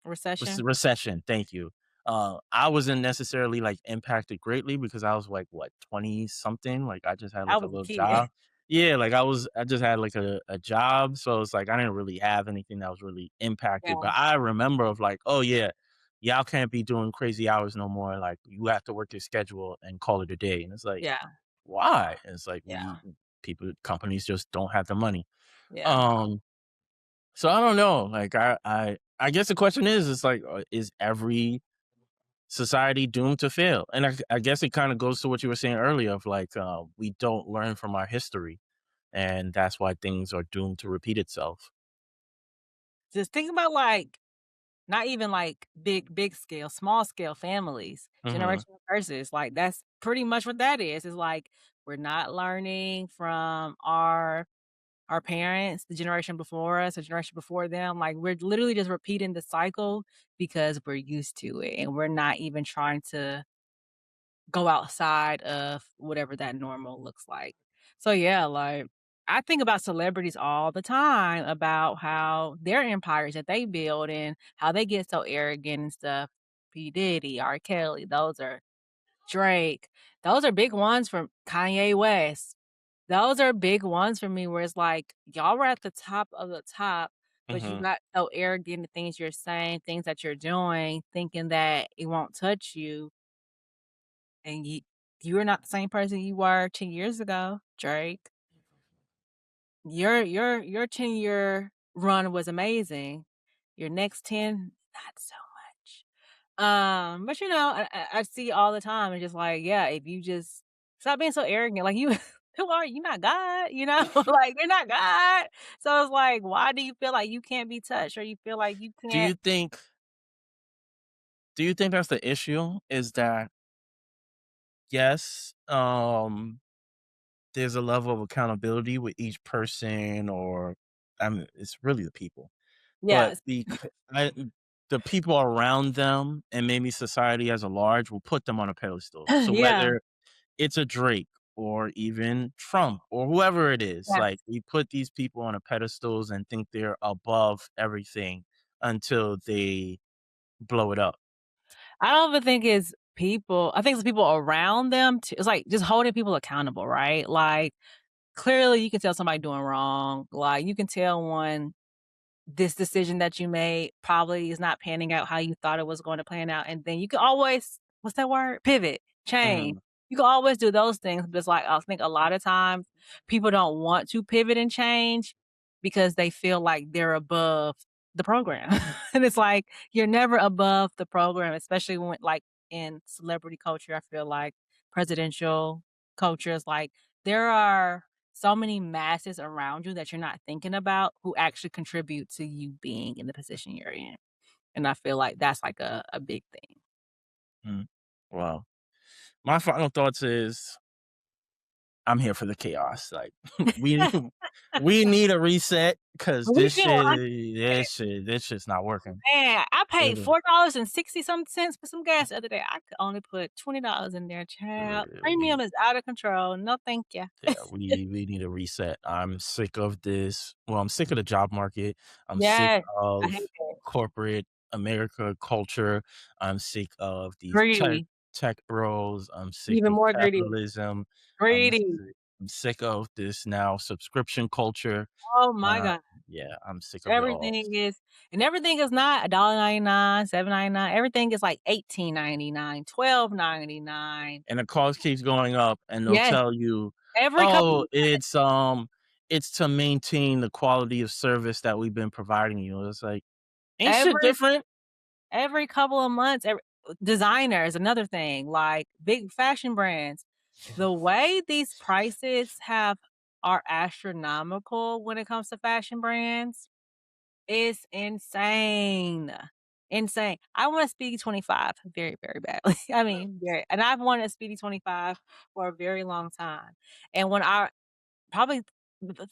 Recession? recession, thank you. I wasn't necessarily, like, impacted greatly because I was, like, what, 20 something? Like, I just had, I like, a was a little kid. job. Yeah, like, I just had, like, a job, so it's like I didn't really have anything that was really impacted, Yeah, but I remember of, like, "Oh, yeah, y'all can't be doing crazy hours no more, like, you have to work your schedule and call it a day," and it's like, yeah, "Why?" And it's like, yeah, companies just don't have the money. yeah. Um so I don't know. Like I guess the question is, it's like, is every society doomed to fail? And I guess it kind of goes to what you were saying earlier of like, we don't learn from our history, and that's why things are doomed to repeat itself. Just think about, like, not even, like, big scale, small scale families, Hmm. generational curses, like, that's pretty much what that is. It's like, we're not learning from our parents, the generation before us, the generation before them, like, we're literally just repeating the cycle because we're used to it, and we're not even trying to go outside of whatever that normal looks like. So, yeah, like, I think about celebrities all the time about how their empires that they build and how they get so arrogant and stuff. P. Diddy, R. Kelly, those are Drake. Those are big ones from Kanye West. Those are big ones for me where it's like, y'all were at the top of the top, but you Hmm. got so arrogant in things you're saying, things that you're doing, thinking that it won't touch you, and you're not the same person you were 10 years ago, Drake. Your 10-year run was amazing. Your next 10, not so much. But, I see all the time, and just like, yeah, if you just stop being so arrogant, like, you who are you? You're not God, like, you're not God. So it's like, why do you feel like you can't be touched, or you feel like you Do you can't. think? Do you think that's the issue? Is that yes? There's a level of accountability with each person, or I mean, it's really the people. But Yes. the people around them and maybe society as a large will put them on a pedestal. So Yeah, whether it's a Drake or even Trump or whoever it is, yes. like, we put these people on a pedestals and think they're above everything until they blow it up. I don't even think it's people. I think it's people around them too. It's like just holding people accountable, right? Like, clearly you can tell somebody doing wrong. Like, you can tell one this decision that you made probably is not panning out how you thought it was going to plan out. And then you can always, what's that word? Pivot, change. Mhm, You can always do those things. But it's like, I think a lot of times people don't want to pivot and change because they feel like they're above the program. And it's like, you're never above the program, especially when, like, in celebrity culture, I feel like presidential culture is like, there are so many masses around you that you're not thinking about who actually contribute to you being in the position you're in. And I feel like that's like a big thing. mhm. Wow. My final thoughts is I'm here for the chaos, like, we we need a reset because We do. I this shit's not working. Man, I paid Literally. $4.60 some cents for some gas the other day. I could only put $20 in there, child. We Premium is out of control. No, thank you. Yeah, we need a reset. I'm sick of this. Well, I'm sick of the job market. I'm sick Yes. I of hate it. corporate America culture. I'm sick of these Greedy. tech bros. I'm sick Even of more greedy. capitalism. Greedy. I'm sick of this now subscription culture. Oh my Uh, god. yeah, I'm sick of it all. Everything is not $1.99, $7.99, everything is like $18.99, $12.99. And the cost keeps going up, and they'll Yes, tell you, every couple "Oh, of months, it's to maintain the quality of service that we've been providing you." It's like, ain't shit every different. every couple of months, designers, another thing, like big fashion brands. The way these prices have are astronomical when it comes to fashion brands is insane. Insane. I want a Speedy 25 very, very badly. I mean, very, and I've wanted a Speedy 25 for a very long time. And when I probably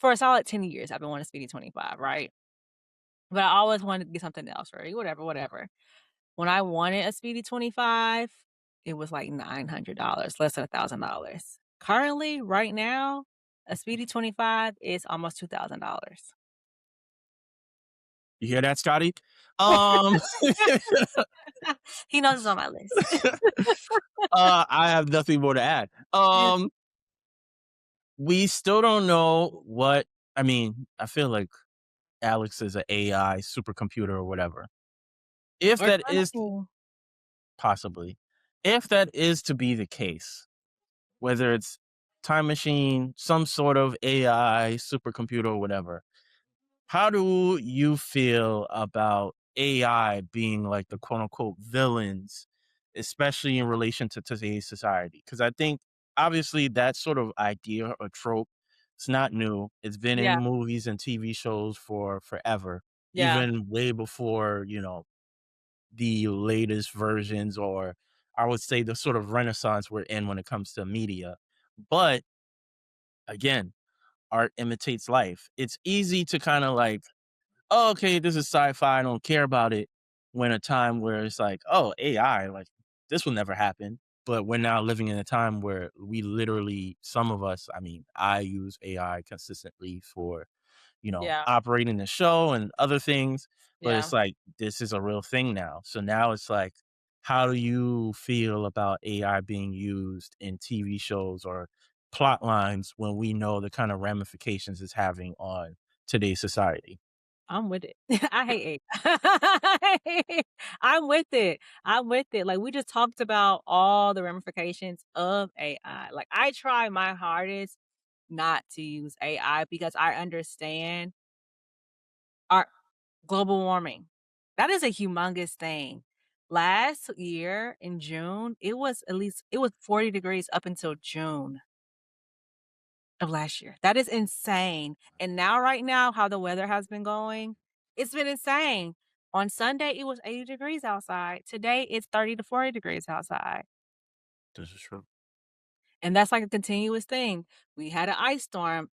for a solid 10 years, I've been wanting a Speedy 25, right? But I always wanted to get something else, right? Whatever, whatever. When I wanted a Speedy 25, it was like $900, less than $1,000. Currently, right now, a Speedy 25 is almost $2,000. You hear that, Scotty? Um, He knows it's on my list. I have nothing more to add. Yeah. We still don't know what I mean, I feel like Alex is a AI supercomputer or whatever. If We're that trying is to possibly, if that is to be the case, whether it's time machine, some sort of AI supercomputer or whatever, how do you feel about AI being like the quote unquote villains, especially in relation to today's society? Because I think obviously that sort of idea or trope, it's not new. It's been in yeah, movies and TV shows for forever, yeah. even way before, the latest versions, or I would say the sort of renaissance we're in when it comes to media. But again, art imitates life. It's easy to kind of like, oh, okay, this is sci-fi. I don't care about it. When a time where it's like, oh, AI, like this will never happen. But we're now living in a time where we literally, some of us, I mean, I use AI consistently for, Yeah, operating the show and other things. But yeah. it's like, this is a real thing now. So now it's like, how do you feel about AI being used in TV shows or plot lines when we know the kind of ramifications it's having on today's society? I'm with it. I hate AI. I'm with it. I'm with it. Like, we just talked about all the ramifications of AI. Like, I try my hardest not to use AI because I understand our global warming. That is a humongous thing. Last year in June, it was 40 degrees up until June of last year. That is insane. And now right now, how the weather has been going, it's been insane. On Sunday, it was 80 degrees outside. Today, it's 30 to 40 degrees outside. This is true. And that's like a continuous thing. We had an ice storm.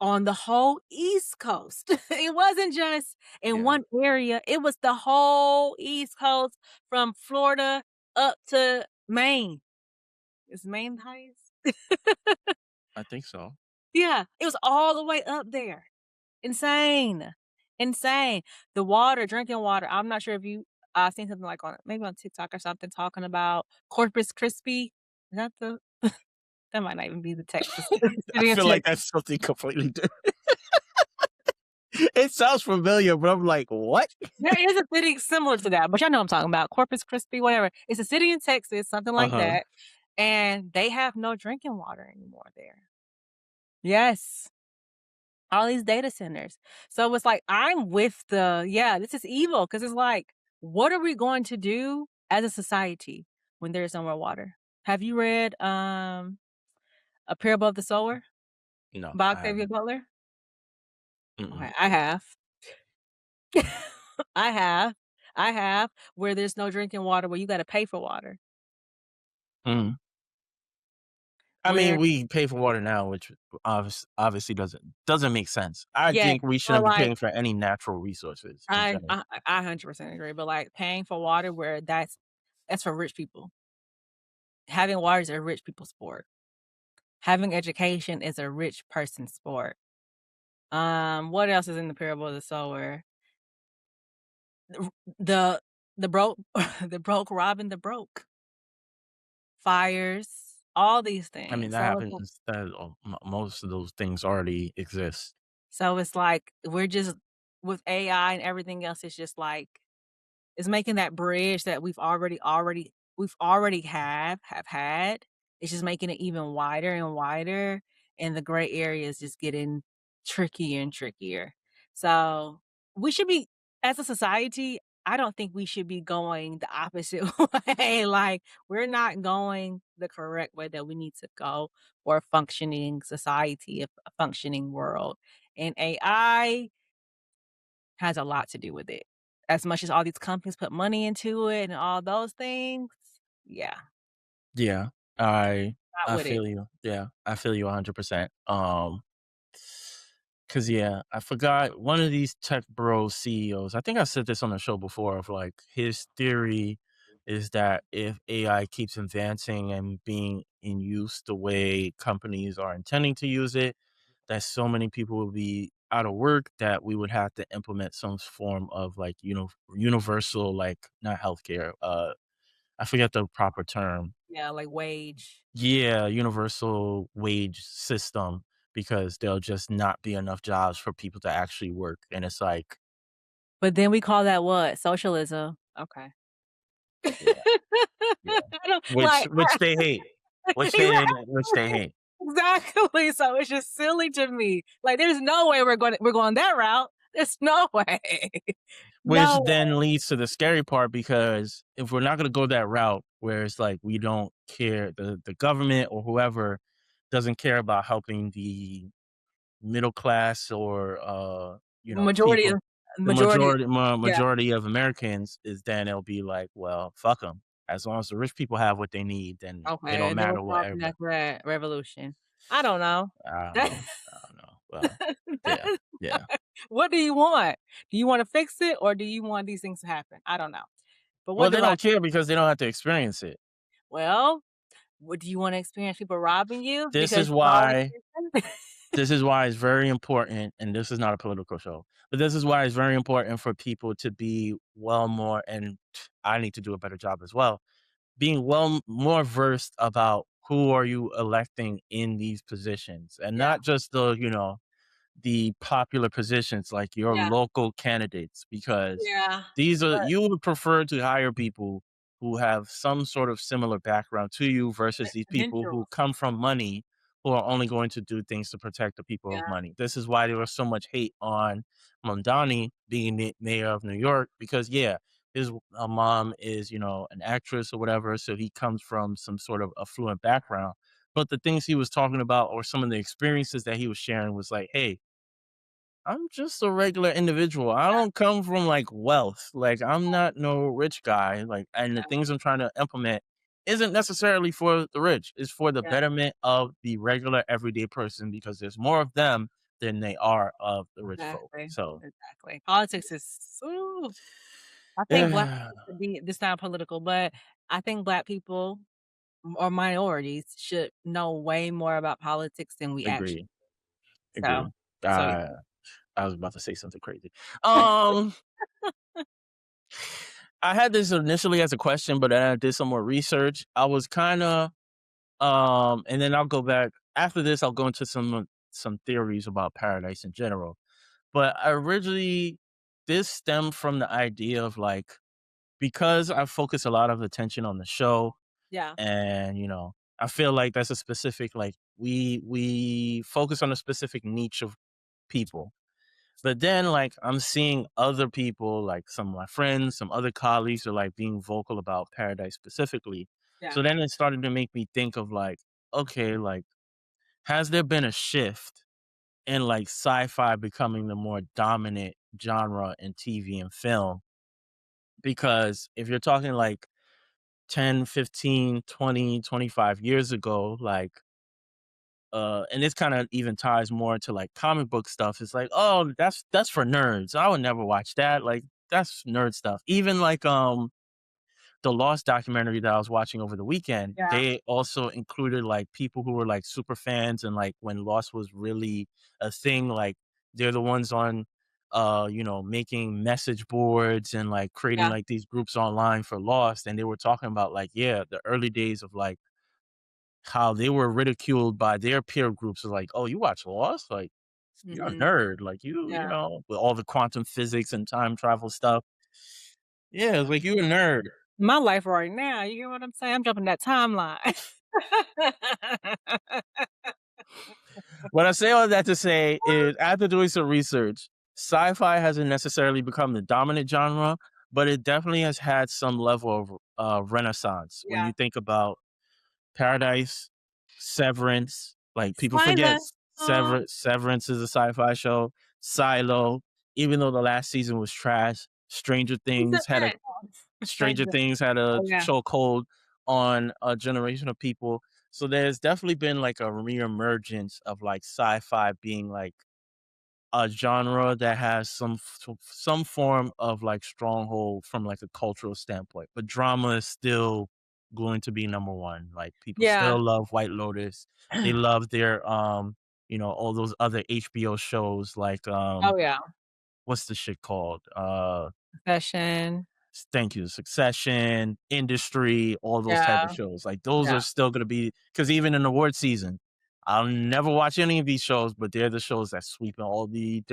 on the whole East Coast. It wasn't just in Yeah, one area, it was the whole East Coast from Florida up to Maine. Is Maine the highest? I think so. Yeah, it was all the way up there. Insane. Insane. The water, drinking water, I'm not sure if you seen something like on maybe on TikTok or something talking about Corpus Christi. Is that the that might not even be the Texas I city of feel like Texas. that's something completely different. It sounds familiar, but I'm like, "What?" There is a city similar to that, but y'all know what I'm talking about, Corpus Christi, whatever. It's a city in Texas, something like Uh-huh. that, and they have no drinking water anymore there. Yes, all these data centers. So it's like, I'm with the, yeah, this is evil because it's like, what are we going to do as a society when there's no more water? Have you read, A Parable of the Sower No, by I Octavia haven't. Butler? Mm-mm. Okay, I have. I have. I have, where there's no drinking water, where you gotta pay for water. Mm. I mean, Where we pay for water now, which obviously doesn't make sense. I yes, think we but, shouldn't be like, paying for any natural resources in I general. I I 100% agree, but, like, paying for water where that's for rich people. Having water is a rich people's sport. Having education is a rich person's sport. What else is in the parable of the sower? The the broke the broke robbing the broke. Fires, all these I mean, things. that happens that most of those things already exist. So it's like we're just with AI and everything else, it's just like it's making that bridge that we've already have had. It's just making it even wider and wider, and the gray area is just getting trickier and trickier. So, we should be as a society, I don't think we should be going the opposite way, like, we're not going the correct way that we need to go for a functioning society, a functioning world, and AI has a lot to do with it. As much as all these companies put money into it and all those things, yeah, Yeah, I not I with it. feel you. Yeah, I feel you 100%. 'Cause yeah, I forgot one of these tech bro CEOs. I think I said this on the show before. Of like his theory is that if AI keeps advancing and being in use the way companies are intending to use it, that so many people will be out of work that we would have to implement some form of like universal, like not healthcare. I forget the proper term. Yeah, like wage. Yeah, universal wage system because there'll just not be enough jobs for people to actually work, and it's like, But then we call that what? Socialism. Okay. yeah, yeah, I don't which like, which they hate, which they hate, exactly, so it's just silly to me. Like, there's no way we're going that route. There's no way. which No then leads to the scary part because if we're not gonna go that route where it's like we don't care, the government or whoever doesn't care about helping the middle class or, majority people, of the majority yeah, majority of Americans is then it'll be like, "Well, fuck them. As long as the rich people have what they need, then it okay, don't and then we'll matter what start the everybody." next revolution. I don't know. I don't know. I don't know. Well, yeah, yeah. What do you want? Do you wanna fix it, or do you want these things to happen? I don't know. But Well, what they do I don't care because they don't have to experience it. well, what do you wanna experience people robbing you This because is you've always why this is why it's very important, and this is not a political show, but this is why it's very important for people to be well more, and I need to do a better job as well, being more versed about who are you electing in these positions and Yeah, not just the popular positions like your yeah, local candidates because yeah, these are but you would prefer to hire people who have some sort of similar background to you versus these people who credentials. come from money who are only going to do things to protect the people of Yeah, money. This is why there was so much hate on Mondani being the mayor of New York because yeah, his mom is, an actress or whatever, so he comes from some sort of affluent background. But the things he was talking about or some of the experiences that he was sharing was like, hey, I'm just a regular individual. I don't come from like wealth. Like I'm not no rich guy. Like, and the things I'm trying to implement isn't necessarily for the rich. It's for the yeah, betterment of the regular everyday person because there's more of them than they are of the rich folk. Exactly, So exactly. Politics is ooh, I think black yeah, people should be this not political, but I think black people or minorities should know way more about politics than we actually agree, so agree. so Uh, I was about to say something crazy. Um, I had this initially as a question, but then I did some more research. I was kind of and then I'll go back after this. I'll go into some theories about paradise in general. But I originally this stemmed from the idea of like because I focus a lot of attention on the show, yeah, and I feel like that's a specific like we focus on a specific niche of people. But then, like, I'm seeing other people, like some of my friends, some other colleagues are like being vocal about Paradise specifically. yeah, So then it started to make me think of like, okay, like, has there been a shift in like sci-fi becoming the more dominant genre in TV and film? Because if you're talking like 10, 15, 20, 25 years ago, like, and this kind of even ties more to like comic book stuff. It's like, oh, that's for nerds. I would never watch that. Like, that's nerd stuff. Even like the Lost documentary that I was watching over the weekend, yeah, they also included like people who were like super fans and like when Lost was really a thing, like they're the ones on making message boards and like creating yeah, like these groups online for Lost. And they were talking about like, yeah, the early days of like how they were ridiculed by their peer groups of like, "Oh, you watch Lost? Like, you're a mhm, nerd. Like, you yeah. know, with all the quantum physics and time travel stuff. Yeah, it's like you a nerd." My life right now, you get what I'm saying? I'm jumping that timeline. What I say all that to say is after doing some research, sci-fi hasn't necessarily become the dominant genre, but it definitely has had some level of renaissance. When Yeah. you think about Paradise, Severance, like people forget Slimer. Oh, Severance is a sci-fi show. Silo, even though the last season was trash, who's that man? Stranger Things had a Oh, yeah. chokehold on a generation of people. So there's definitely been like a reemergence of like sci-fi being like a genre that has some form of like stronghold from like a cultural standpoint. But drama is still going to be number one. Like people Yeah. still love White Lotus. They love their all those other HBO shows like Oh, yeah. what's the shit called? Fashion. Thank you. Succession, Industry, all those type of Yeah, shows. Like those yeah. are still gonna be because even in award season, I'll never watch any of these shows, but they're the shows that sweep in all the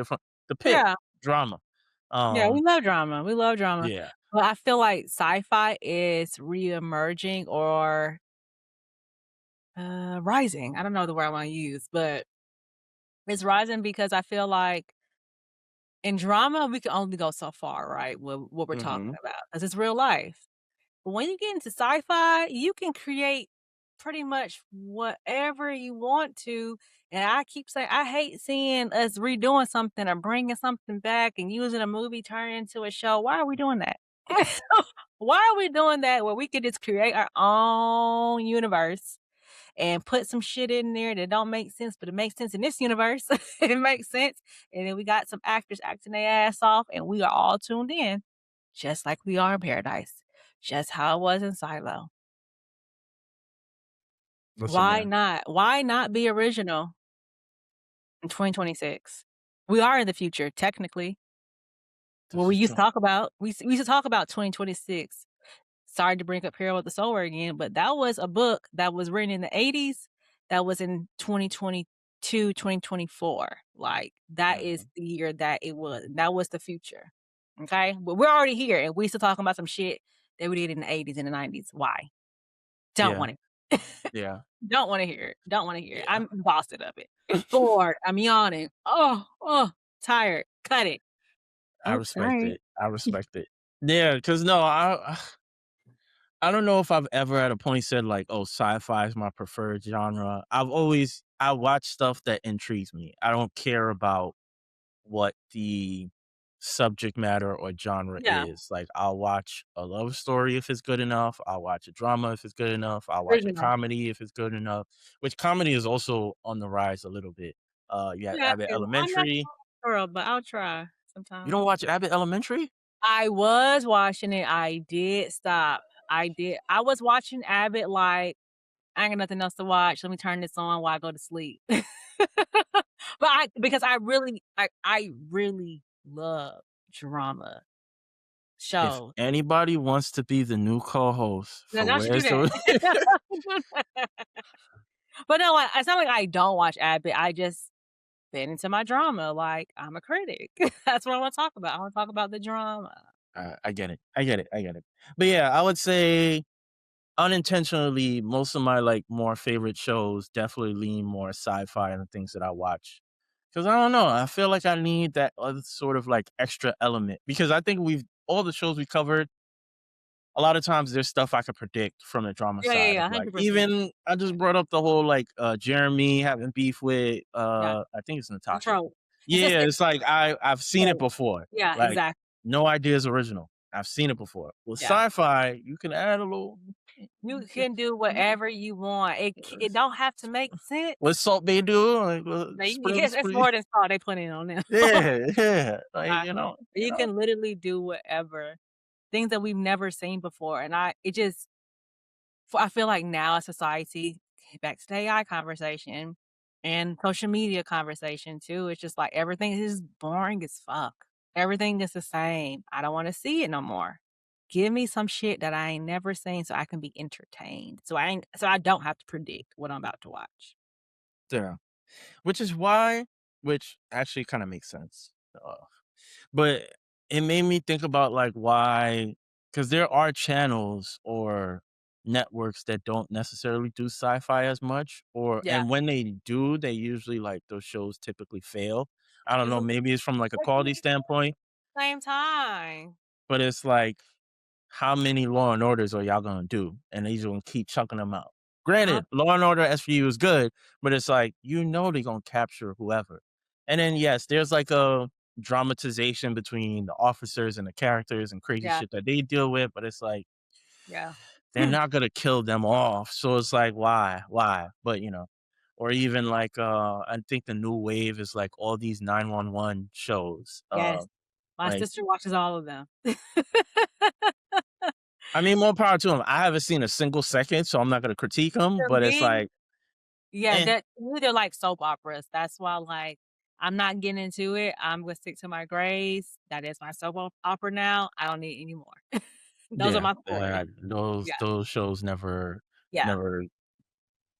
pit Yeah, drama. yeah, we Um, love drama, we love drama. yeah. But I feel like sci-fi is reemerging or, rising. I don't know the word I wanna use, but it's rising because I feel like in drama, we can only go so far, right, with what we're talking Mhm. about, because it's real life. But when you get into sci-fi, you can create pretty much whatever you want to, and I keep saying I hate seeing us redoing something or bringing something back and using a movie turn into a show. Why are we doing that? Why are we doing that where we could just create our own universe and put some shit in there that don't make sense, but it makes sense in this universe. It makes sense. And then we got some actors acting their ass off, and we are all tuned in, just like we are in Paradise, just how it was in Silo. Listen, Why man, not? Why not be original in 2026? We are in the future, technically. What this we is used true. to talk about, we used to talk about 2026. Sorry to bring up Hero of the Sower again, but that was a book that was written in the '80s that was in 2022, 2024. Like, that is Mhm. the year that it was. That was the future. Okay? But we're already here, and we still talking about some shit that we did in the '80s and the '90s. Why? Don't Yeah, want it. yeah, Don't wanna hear it. Don't wanna hear it. yeah. I'm exhausted of it. Bored. I'm yawning. Oh, tired. Cut it. I Oops, respect sorry. it. I respect it. Yeah, because no, I don't know if I've ever at a point said like, "Oh, sci-fi is my preferred genre." I watch stuff that intrigues me. I don't care about what the subject matter or genre Yeah, is. Like, I'll watch a love story if it's good enough. I'll watch a drama if it's good enough. I'll watch a original. comedy if it's good enough. Which comedy is also on the rise a little bit. You have Yeah, Abbott I'm not Elementary. a girl, but I'll try You sometime. don't watch Abbott Elementary? I was watching it, I did stop. I did. I was watching Abbott like, "I ain't got nothing else to watch, let me turn this on while I go to sleep." But because I really love drama If shows. anybody wants to be the new co-host Now for don't you do Where's the that. But no, it's not like I don't watch Abbott, I just been into my drama, like, I'm a critic. That's what I wanna talk about, I wanna talk about the drama. I get it. I get it. I get it. But yeah, I would say unintentionally, most of my like more favorite shows definitely lean more sci-fi and the things that I watch. Because I don't know, I feel like I need that other sort of like extra element. Because I think we've all the shows we covered, a lot of times there's stuff I could predict from the drama Yeah, yeah, side yeah, of like 100%. even I just brought up the whole like Jeremy having beef with Yeah, I think it's Natasha. control. It's just Yeah, it's like I've seen it right. before. Yeah, Like exactly. no idea is original. I've seen it before. With Yeah. sci-fi, you can add a little You can do whatever you want. It don't have to make sense. what Salt Bay do? Like Now you spread, yes, it's spread. more than salt they putting on them. Yeah, yeah. Like Uh, you you know. can literally do whatever. Things that we've never seen before, and I feel like now as society, back to the AI conversation and social media conversation too, it's just like everything is boring as fuck. Everything is the same. I don't wanna see it no more. Give me some shit that I ain't never seen so I can be entertained. So I don't have to predict what I'm about to watch. Yeah. Which is why, which actually kind of makes sense. But it made me think about like why, because there are channels or networks that don't necessarily do sci-fi as much, or Yeah. and when they do, they usually like those shows typically fail. I don't know, Usually maybe it's from like a but you quality can do it standpoint, at the same time. but it's like how many Law and Orders are y'all gonna do? And these gonna keep chunking them out. Uh-huh. Granted, Law and Order SVU is good, but it's like they're gonna capture whoever. And then yes, there's like a dramatization between the officers and the characters and crazy Yeah, shit that they deal with, but it's like yeah. they're not gonna kill them off. So it's like, why? Why? But or even like I think the new wave is like all these 911 shows. Yes. My Like sister watches all of them. I mean, more power to them. I haven't seen a single second, so I'm not gonna critique them. For But it's me like, yeah, eh, that to me, they're like soap operas. That's why, like, I'm not getting into it. I'm gonna stick to my grays. That is my soap opera now. I don't need any more. Those are yeah, my stories. those Yeah, those shows yeah. never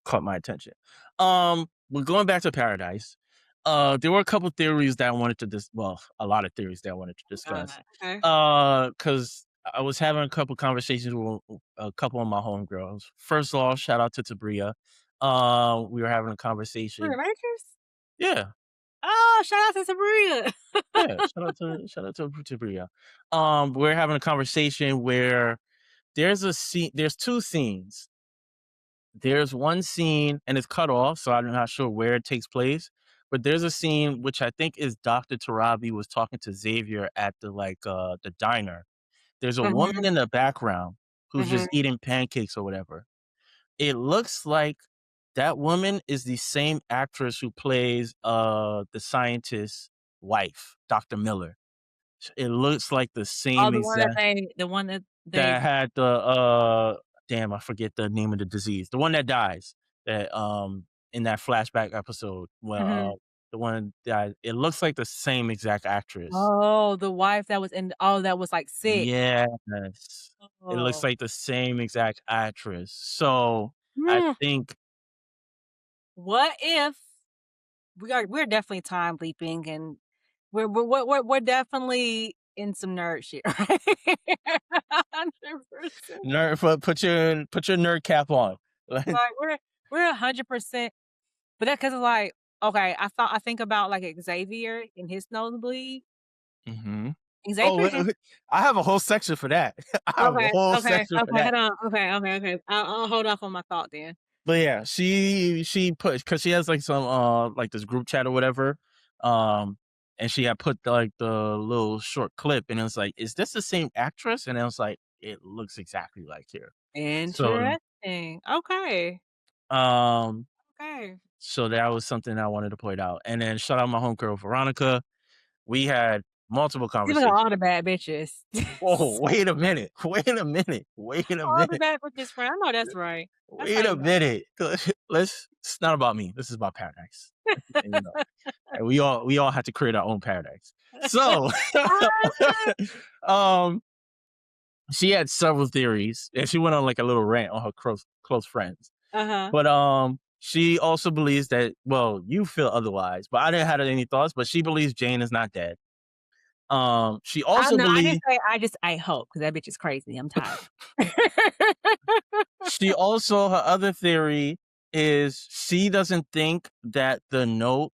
caught my attention. But going back to Paradise, there were a couple theories that I wanted to well, a lot of theories that I wanted to discuss. Okay. Because I was having a couple conversations with a couple of my homegirls. First of all, shout out to Tabria. We were having a For the conversation. Rangers? Yeah, Oh, shout out to Sabria. yeah. Shout out to Tabria. We're having a conversation where there's a scene. There's two scenes. There's one scene, and it's cut off, so I'm not sure where it takes place. But there's a scene which I think is Dr. Tarabi was talking to Xavier at the diner. There's a woman Mhm, in the background who's mhm. just eating pancakes or whatever. It looks like that woman is the same actress who plays the scientist's wife, Dr. Miller. It looks like the Oh, same exact the one that they that had the damn, I forget the name of the disease. The one that dies that in that flashback episode. Well, mhm. the one that it looks like the same exact actress. Oh, the wife that was that was, like, sick. Yes. It looks Oh. like the same exact actress. So I Mm. think What if we're definitely time leaping and we're definitely in some nerd shit, right? 100%. nerd put your nerd cap on. Like, Like, we're 100%, but that 'cause it's like, okay, I think about, like, Xavier and his nosebleed. mhm. Oh, Xavier can I have a whole section for that. I have a okay, whole okay, section for okay, that. hold on. Okay. I'll hold off on my thought then. But yeah, she put because she has like some like this group chat or whatever, um, and she had put like the little short clip, and it was like, "Is this the same actress?" And I was like, "It looks exactly like her." So, Interesting. Okay. um, Okay. So that was something I wanted to point out. And then shout out my homegirl Veronica. We had multiple Even got conversations. all the bad bitches. Whoa, wait a minute. Wait a minute. Wait a All the minute. bad bitches friend. I know that's right. That's how Wait a you know. minute. It's not about me. This is about paradise. And, you know, and we all had to create our own paradise. So um she had several theories and she went on like a little rant on her close friends. Uh-huh. But she also believes that, well, you feel otherwise, but I didn't have any thoughts, but she believes Jane is not dead. She I also know, I didn't believes say I hope, 'cause that bitch is crazy, I'm tired. she also her other theory is she doesn't think that the note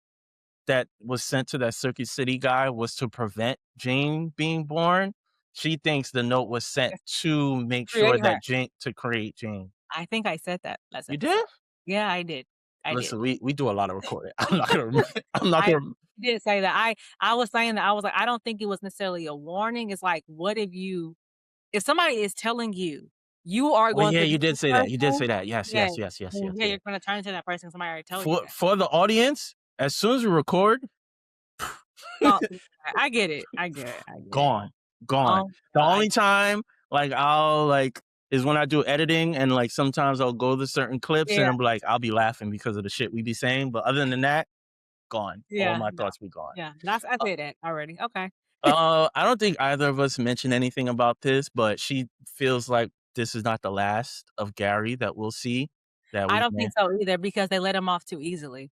that was sent to that Circuit City guy was to prevent Jane being born. She thinks the note was sent Yes, to make sure create her. that Jane to create Jane. I think I said that last You episode. did? Yeah, I did. I did. Listen, we do a lot of recording. I'm not gonna I'm not I gonna did say that. I was saying that I was like, I don't think it was necessarily a warning. It's like, what if somebody is telling you, you are well, going yeah, to be you did this say that. You did say person, that. Yes, yeah, yes, yes, yes, then yes, yeah, yes. you're gonna turn into that person, somebody already told you For that. for the audience, as soon as we record, Thoughts I get it. I get it. I get it. gone, gone. Oh, The no, I only time like I'll like is when I do editing and like sometimes I'll go to certain clips and yeah, I'm like I'll be laughing because of the shit we be saying, but other than that, gone. All yeah, my no, thoughts be gone. yeah, I Uh, said that already. Okay. I don't think either of us mentioned anything about this, but she feels like this is not the last of Gary that we'll see. That I we don't think can. so either because they let him off too easily.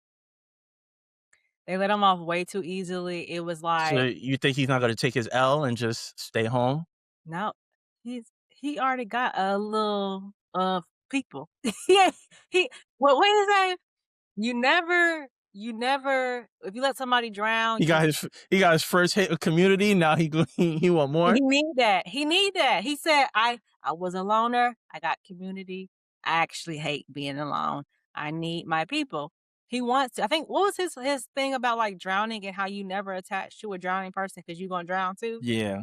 They let him off way too easily. It was So like, you think he's not going to take his L and just stay home? no, he already got a little people. Yeah, he what is that? You never if you let somebody drown, He got his first hit of Community. Now he want more. he need that. He need that. He said, I was a loner. I got community. I actually hate being alone. I need my people. He wants to. I think what was his thing about like drowning and how you never attach to a drowning person because you're gonna drown too. Yeah,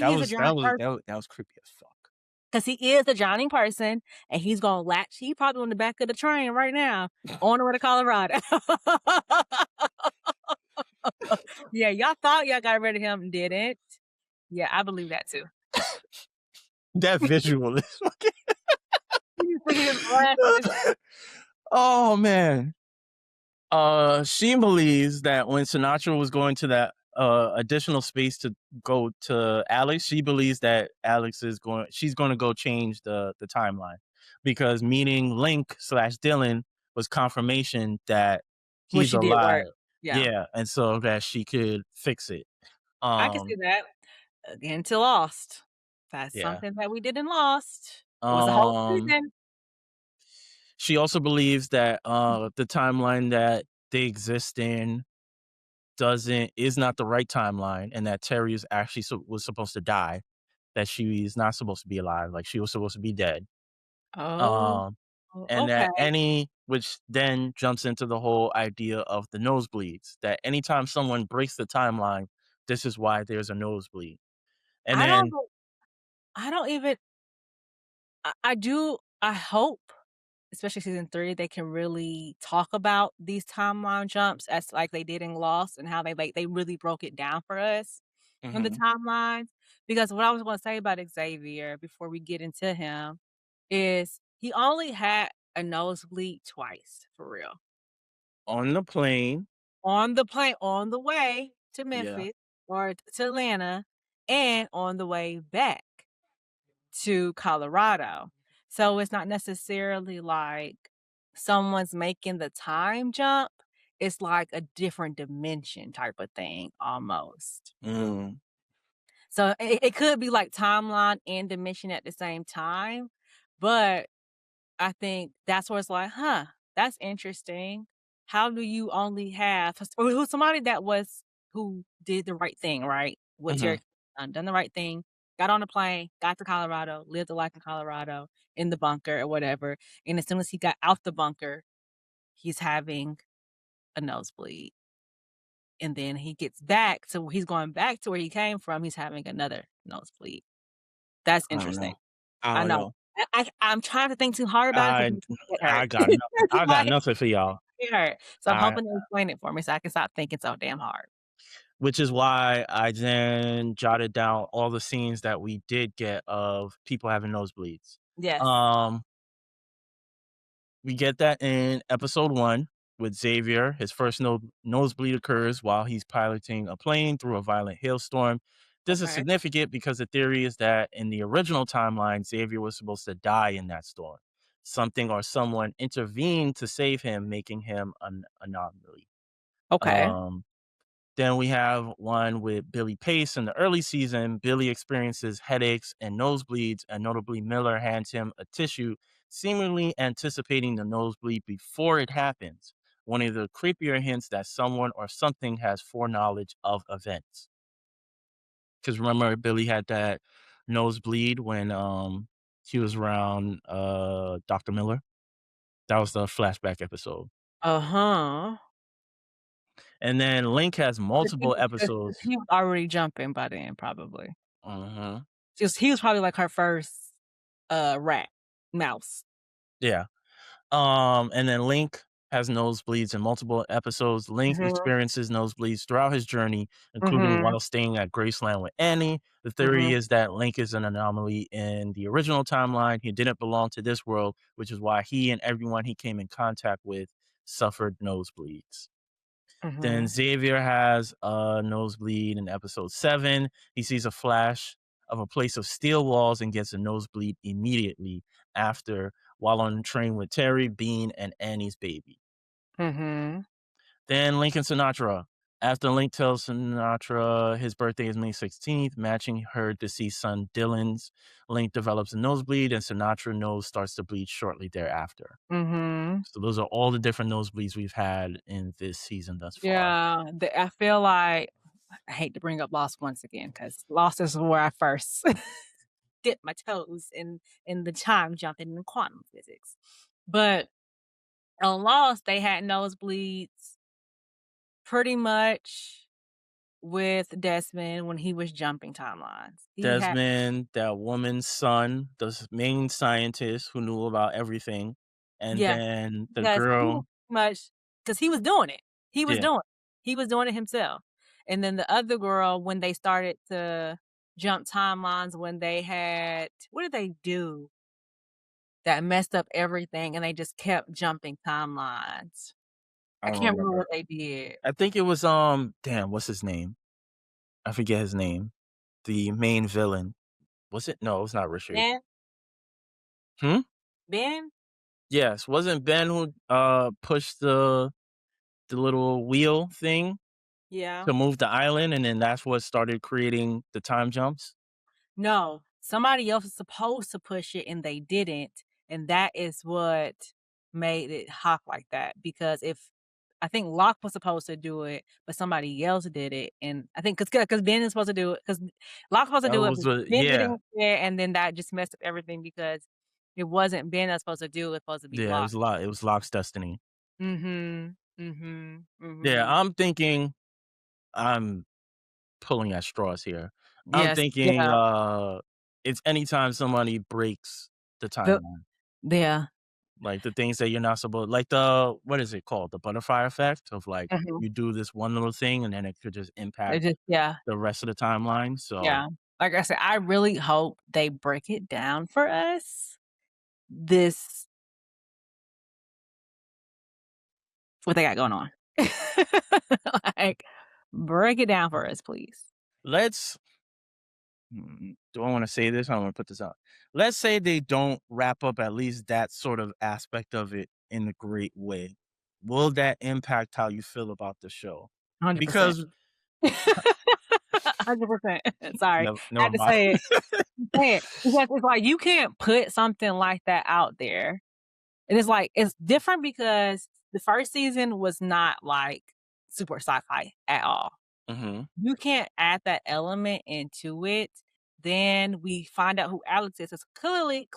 that He is a was that drowning was person that was, that was creepy as fuck. because he is a drowning person and he's gonna latch. He probably on the back of the train right now on the way to Colorado. Yeah, y'all thought y'all got rid of him and didn't. Yeah, I believe that too. That visual is fucking. You see his glasses. Oh man. She believes that when Sinatra was going to that additional space to go to Alex, she believes that Alex is going she's going to go change the timeline because meeting Link slash Dylan was confirmation that Well, he's she did work. alive. Yeah, Yeah, and so that she could fix it. I can see Um, that. Again, to Lost. That's yeah. something that we did in Lost. It was a whole Um, season. she also believes that the timeline that they exist in doesn't is not the right timeline and that Terry is actually was supposed to die, that she is not supposed to be alive, like she was supposed to be dead. Oh, Um, and okay. that which then jumps into the whole idea of the nosebleeds, that anytime someone breaks the timeline, this is why there's a nosebleed. And I don't then know I don't even I hope, especially season 3, they can really talk about these timeline jumps as like they did in Lost and how they really broke it down for us in the mhm, timelines. Because what I was gonna say about Xavier before we get into him is he only had a nosebleed twice, for real. on the plane, On the plane on the way to yeah, Memphis or to Atlanta and on the way back to Colorado. So it's not necessarily like someone's making the time jump. It's like a different dimension type of thing almost. mm, So it could be like timeline and dimension at the same time, but I think that's where it's like, "Huh, that's interesting. How do you only have" or who's somebody that was who did the right thing, right? What mhm, Terry done the right thing, got on a plane, got to Colorado, lived a life in Colorado, in the bunker or whatever, and as soon as he got out the bunker, he's having a nosebleed, and then he gets back to he's going back to where he came from, he's having another nosebleed. That's I don't interesting. know. I I don't know. know. I'm trying to think too hard about it I because it hurt. I got nothing. I got Like nothing for y'all. It hurt. So I'm I hoping they explain it for me so I can stop thinking so damn hard. which is why I then jotted down all the scenes that we did get of people having nosebleeds. Yes. Um, we get that in episode 1 with Xavier. His first nosebleed occurs while he's piloting a plane through a violent hailstorm. This is Okay. significant because the theory is that in the original timeline, Xavier was supposed to die in that storm. Something or someone intervened to save him, making him an anomaly. Okay. Um, then we have one with Billy Pace in the early season. Billy experiences headaches and nosebleeds, and notably Miller hands him a tissue, seemingly anticipating the nosebleed before it happens. One of the creepier hints that someone or something has foreknowledge of events. Because remember, Billy had that nosebleed when he was around Dr. Miller. That was the flashback episode. Uh-huh. And then Link has multiple 'Cause episodes. he was already jumping by then, probably. Uh-huh. Just he was probably like her first, rat, mouse. Yeah. And then Link has nosebleeds in multiple episodes. Link Mhm, experiences nosebleeds throughout his journey, including mhm, while staying at Graceland with Annie. The theory mhm, is that Link is an anomaly in the original timeline. He didn't belong to this world, which is why he and everyone he came in contact with suffered nosebleeds. Then mhm, Xavier has a nosebleed in episode 7. He sees a flash of a place of steel walls and gets a nosebleed immediately after while on the train with Terry, Bean, and Annie's baby. mhm, Then Lincoln Sinatra. After Link tells Sinatra his birthday is May 16th, matching her deceased son Dylan's, Link develops a nosebleed and Sinatra nose starts to bleed shortly thereafter. mhm. So those are all the different nosebleeds we've had in this season thus far. Yeah, I feel like I hate to bring up Lost once again because Lost is where I first dipped my toes in the time jumping and quantum physics. But on Lost, they had nosebleeds pretty much with Desmond when he was jumping timelines. He had Desmond, that woman's son, the main scientist who knew about everything, and yeah, then the because he was girl. pretty much because he was doing it. He was Yeah, doing it. He was doing it himself. And then the other girl, when they started to jump timelines, when they had what did they do that messed up everything and they just kept jumping timelines? I I don't can't remember remember. what they did. I think it was, damn, what's his name? I forget his name. The main villain. Was it? No, it was not Richard. Ben? Hmm? Ben? Yes, wasn't Ben who, pushed the little wheel thing Yeah. to move the island, and then that's what started creating the time jumps? No, somebody else was supposed to push it and they didn't, and that is what made it hop like that, because if I think Locke was supposed to do it, but somebody else did it, and I think because Ben is supposed to do it, because Locke was supposed to That do it, was but what, Ben yeah. didn't care, and then that just messed up everything because it wasn't Ben that's supposed to do it, it's supposed to be Yeah, Locke. it was Locke's destiny. Mhm. Mhm. Yeah, Mhm. I'm thinking I'm pulling at straws here. I'm Yes, thinking, yeah. it's anytime somebody breaks the The timeline, yeah. like the things that you're not supposed, like the what is it called? The butterfly effect of like Mhm. you do this one little thing and then it could just It impact just yeah. the rest of the timeline. So Yeah. Like I said, I really hope they break it down for us. This what they got going on. Like, break it down for us, please. let's do I want to say this? I want to put this out. Let's say they don't wrap up at least that sort of aspect of it in a great way. Will that impact how you feel about the show? 100%. Because 100%. Sorry. I never had to mind. say it. Say it. Because it's like you can't put something like that out there. And it's like it's different because the first season was not like super sci-fi at all. Mhm. You can't add that element into it. Then we find out who Alex is. It's clearly,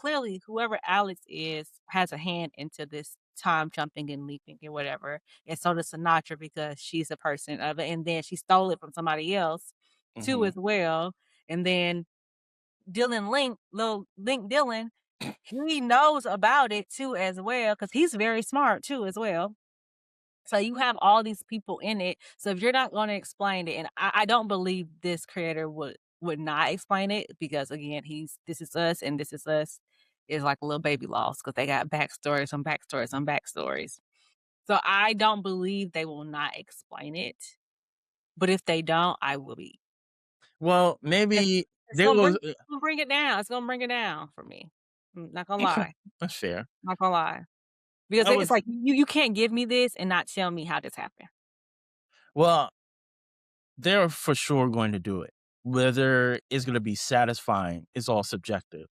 whoever Alex is has a hand into this time jumping and leaping and whatever. And so does Sinatra because she's a person of it. And then she stole it from somebody else too Mhm. as well. And then Dylan Link, little Link Dylan, he knows about it too as well because he's very smart too as well. So you have all these people in it. So if you're not gonna explain it, and I don't believe this creator would not explain it because again, he's This Is Us and This Is Us is like a little baby lost because they got backstories on backstories on backstories. So I don't believe they will not explain it. But if they don't, I will be. Well, It's maybe it's there gonna was bring it down. It's gonna bring it down for me. Not gonna okay, lie. that's fair. Not gonna lie. Because I it's was like you can't give me this and not tell me how this happened. well, they're for sure going to do it. Whether it's gonna be satisfying is all subjective.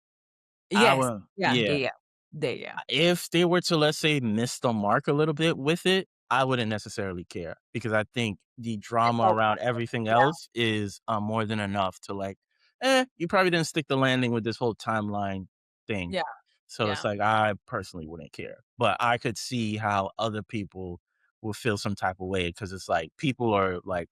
I Yes. will Yeah, yeah, yeah. yeah. Yeah. If they were to, let's say, miss the mark a little bit with it, I wouldn't necessarily care because I think the It's drama over. around everything Yeah, else is, more than enough to like, you probably didn't stick the landing with this whole timeline thing. yeah, So it's yeah. like, I personally wouldn't care, but I could see how other people will feel some type of way because it's like people are like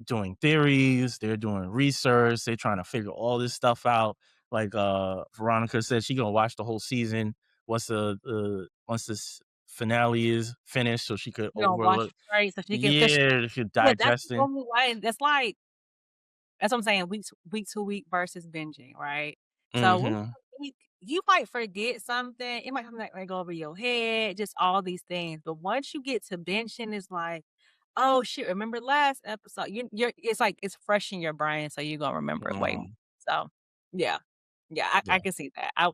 doing theories, they're doing research, they're trying to figure all this stuff out. Like Veronica said, she gonna watch the whole season once this finale is finished, so she could You know, watch overlook. it straight so she can 'cause Yeah, she yeah, that's the digesting. only way that's like that's what I'm saying, week to week versus binging, right? So week Hmm. to week, you might forget something, it might come like go over your head, just all these things, but once you get to binging, it's like, "Oh, shit, remember last episode?" You're it's like it's fresh in your brain, so you're gonna remember it way more. Mm, So, yeah. Yeah, I yeah, can see that. I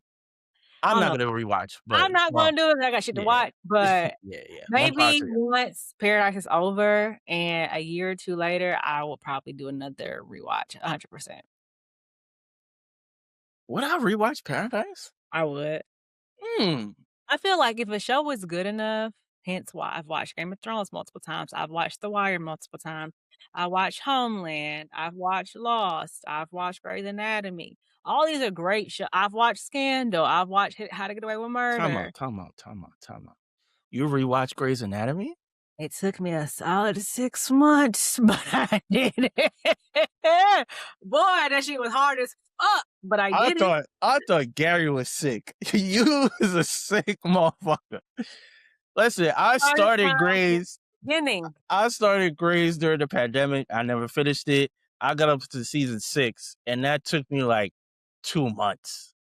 I'm don't not know. gonna rewatch, but I'm not well, gonna do it 'cause I got shit to yeah, watch, but yeah. One part maybe to once Paradise is over and a year or 2 later, I will probably do another rewatch, 100%. would I rewatch Paradise? I would. Hmm. I feel like if a show is good enough, hence why I've watched Game of Thrones multiple times, I've watched The Wire multiple times, I watched Homeland, I've watched Lost, I've watched Grey's Anatomy. All these are great I've watched Scandal, I've watched How to Get Away with Time Murder. out, time out, time out, time out. You rewatch Grey's Anatomy? It took me a solid 6 months, but I did it. Boy, that shit was hard as fuck, but I did it. I thought Gary was sick. You was a sick motherfucker. Listen, Hardest time in the beginning. I started Grey's during the pandemic. I never finished it. I got up to season 6, and that took me like 2 months.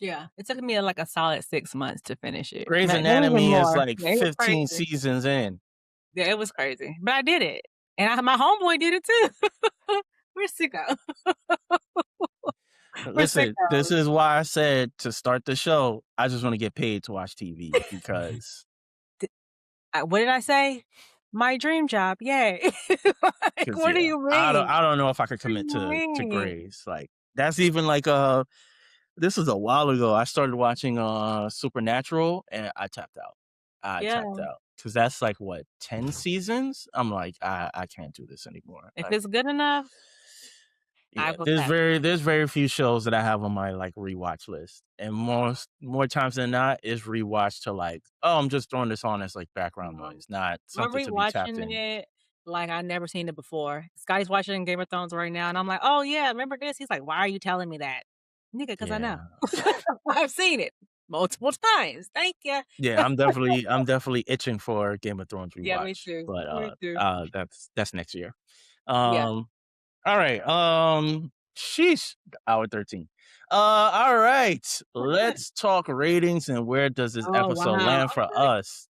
Yeah, it took me, like, a solid 6 months to finish it. Grey's Maybe even Anatomy is more. like Yeah, it was 15 crazy. seasons in. Yeah, it was crazy, but I did it, and my homeboy did it too. We're sicko. We're Listen, this sickos. is why I said to start the show, I just wanna get paid to watch TV because D what did I say? My dream job, yay. Like, 'cause, what do yeah, you mean? I don't know if I could What do commit you to mean? Grey's, like, that's even like, this was a while ago. I started watching, Supernatural, and I tapped out. I Yeah. tapped out because that's like, what, 10 seasons? I'm like, "I can't do this anymore." If Like, it's good enough, I yeah, will tap. there's very few shows that I have on my, like, rewatch list, and more times than not, is rewatch to, like, "Oh, I'm just throwing this on as, like, background Um, noise," not I'm something to be tapped rewatching in. it like I never seen it before. Scotty's watching Game of Thrones right now, and I'm like, "Oh, yeah, remember this?" He's like, "Why are you telling me that?" "Nigga, 'cause I know. Yeah. I've seen it multiple times. Thank you." Yeah, I'm definitely itching for Game of Thrones Yeah, me rewatch, too. but, Me too. that's next year. Yeah. Um Alright, sheesh, hour 13. Alright, let's talk ratings and where does this Oh, episode wow. land for Okay. us?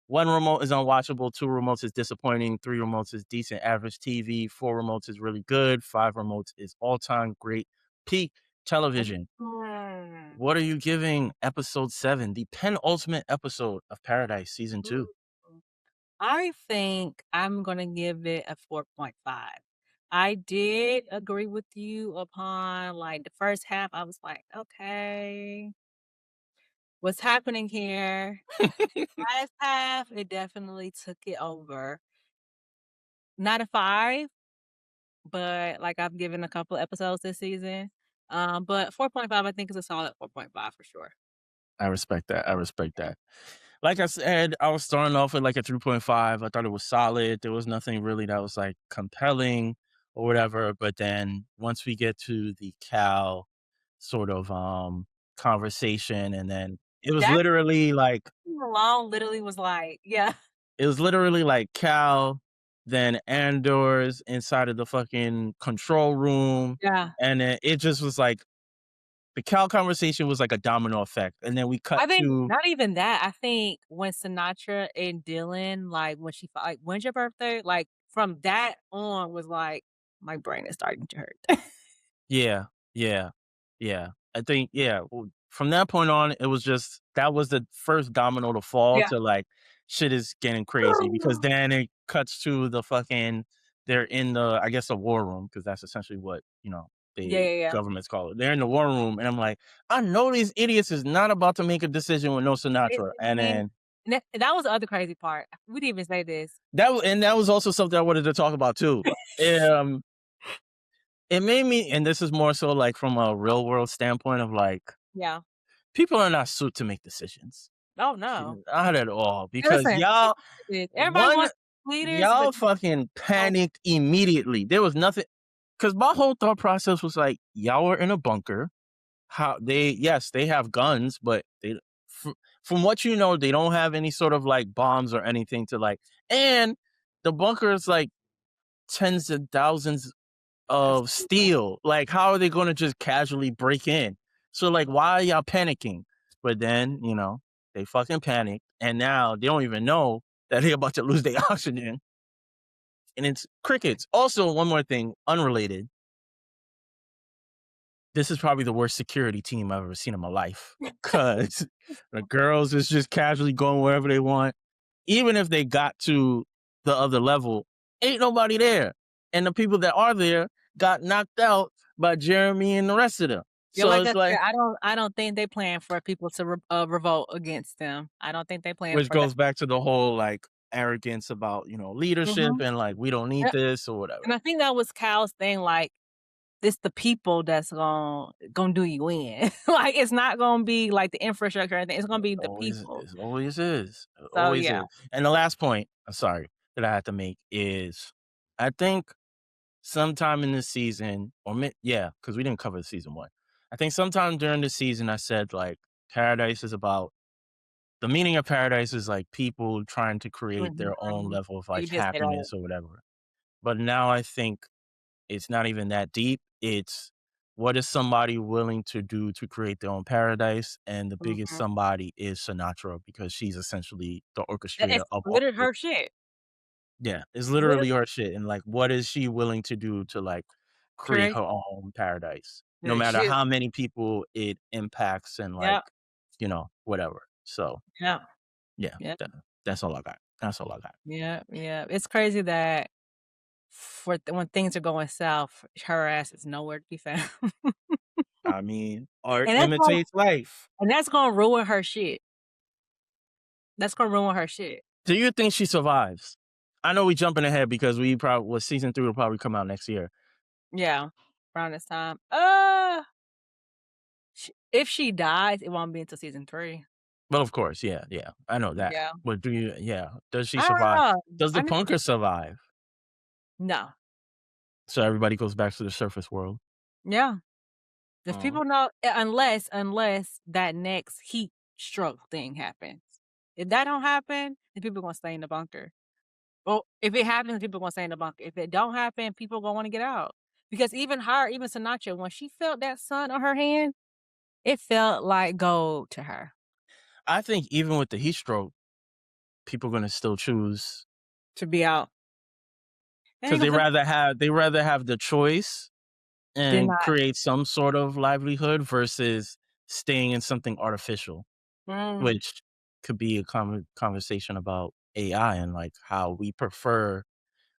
1 remote is unwatchable, 2 remotes is disappointing, 3 remotes is decent average TV, 4 remotes is really good, 5 remotes is all-time great peak television. Mm. What are you giving episode 7, the penultimate episode of Paradise season 2? Mm. I think I'm gonna give it a 4.5. I did agree with you upon, like, the first half, I was like, "Okay, what's happening here?" Last half, it definitely took it over. Not a 5, but, like, I've given a couple episodes this season, but 4.5 I think is a solid 4.5 for sure. I respect that. I respect that. Like I said, I was starting off with like a 3.5. I thought it was solid. There was nothing really that was like compelling or whatever. But then once we get to the Cal sort of conversation, and then it was That literally like alone literally was like yeah. It was literally like Cal, then Andor's inside of the fucking control room, Yeah. and then it just was like the Cal conversation was like a domino effect, and then we cut I think to not even that. I think when Sinatra and Dylan, like, when she like, "When's your birthday?" Like, from that on was like, my brain is starting to hurt. yeah, yeah, yeah. I think yeah, from that point on, it was just that was the first domino to fall Yeah. to like shit is getting crazy because then it cuts to the fucking they're in the I guess the war room because that's essentially what Yeah, the yeah, yeah. governments call it. They're in the war room, and I'm like, I know these idiots is not about to make a decision with no Sinatra, and And then that was the other crazy part. We didn't even say this. that was also something I wanted to talk about too. Um, it made me, and this is more so like from a real world standpoint of like Yeah. people are not suited to make decisions. Oh, no. Not at all. Because Listen, everybody one, wants leaders, but y'all fucking oh, panicked immediately. There was nothing, because my whole thought process was like, y'all were in a bunker. How yes, they have guns, but fr- from what you know, they don't have any sort of like bombs or anything to like, and the bunker is like tens of thousands of of people. steel. Like, how are they going to just casually break in? So, like, why are y'all panicking? But then, they fucking panicked, and now they don't even know that they're about to lose their oxygen, and it's crickets. Also, one more thing, unrelated. This is probably the worst security team I've ever seen in my life because the girls is just casually going wherever they want. Even if they got to the other level, ain't nobody there. And the people that are there got knocked out by Jeremy and the rest of them. Yeah, So like it's I like, said, I don't think they plan for people to revolt against them. I don't think they plan which for that. goes back to the whole like arrogance about, leadership Mhm. and like, we don't need Yep, this or whatever. and I think that was Cal's thing, like, it's the people that's gon' do you in. Like, it's not gonna be, like, the infrastructure or anything, it's gonna be the people. It always is. It So, always yeah. is. And the last point, I'm sorry, that I had to make is I think sometime in this season, or yeah, because we didn't cover season one. I think sometime during the season, I said like Paradise is about the meaning of paradise is like people trying to create their own Mhm. level of You like did say that. happiness or whatever. But now I think it's not even that deep. It's what is somebody willing to do to create their own paradise? And the biggest Mhm. somebody is Sinatra because she's essentially the orchestrator It's of all literally this. her shit. Yeah, it's Literally literally her shit. And like, what is she willing to do to like create correct. her own paradise? No Yeah, matter she how many people it impacts and like, Yep, whatever. So yep, yeah, yep, that's all I got. That's all I got. yep, yep. It's crazy that when things are going south, her ass is nowhere to be found. I mean, art And that's gonna imitates life. and that's gonna ruin her shit. That's gonna ruin her shit. Do you think she survives? I know we jumping ahead because we probably season 3 will probably come out next year. Yeah, around this time. If she dies, it won't be until season 3. Well, of course, yeah, yeah, I know that. Yeah. But yeah, does she I don't survive? know. Does I the mean punker survive? no. So everybody goes back to the surface world. Yeah. If Oh, people know unless that next heat stroke thing happens. If that don't happen, then people gonna stay in the bunker. Well, if it happens, people gonna stay in the bunker. If it don't happen, people gonna wanna get out. Because even her, even Sinatra, when she felt that sun on her hand, it felt like gold to her I think even with the heat stroke, people gonna still choose to be out. They because ain't gonna they rather have the choice did and not. create some sort of livelihood versus staying in something artificial, Mm. which could be a conversation about AI and like how we prefer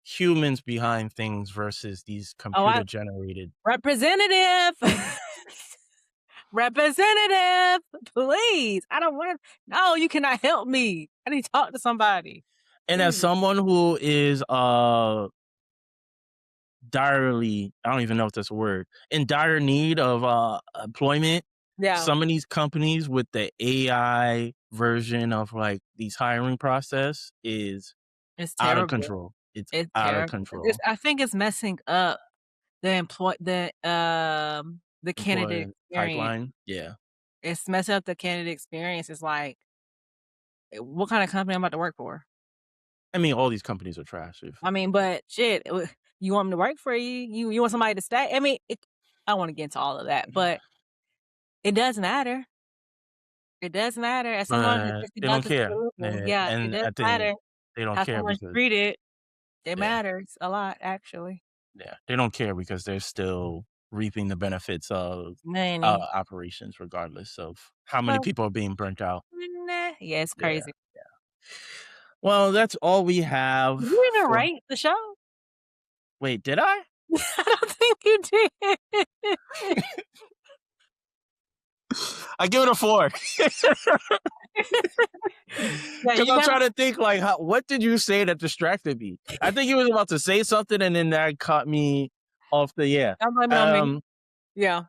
humans behind things versus these Oh, I computer generated. representative. Representative, please. I don't wanna no, you cannot help me. I need to talk to somebody. And as Please. someone who is direly, I don't even know if that's a word, in dire need of employment, Yeah, some of these companies with the AI version of like these hiring process is it's out of terrible. control. It's It's out of terrible. It's control. I think it's messing up the candidate Employee experience. pipeline. Yeah. It's messing up the candidate experience. It's like, what kind of company I'm about to work for? I mean, all these companies are trash. I mean, but shit, you want them to work for you? You want somebody to stay? I mean, I don't want to get into all of that, but it does matter. It does matter. As someone who But gets they don't deducted care. for living, yeah, it And does I think matter they don't how care someone's because treated. It yeah, matters a lot, actually. they don't care because they're still reaping the benefits of Money. operations, regardless of how many Well, people are being burnt out. nah, yeah, it's Yeah. crazy. Well, that's all we have Did you even for. rate the show? Wait, did I? I don't think you did. I give it a 4. Yeah, Because you I'm gotta. trying to think, like, what did you say that distracted me? I think you was about to say something, and then that caught me off the yeah. Don't blame it on me. Yeah,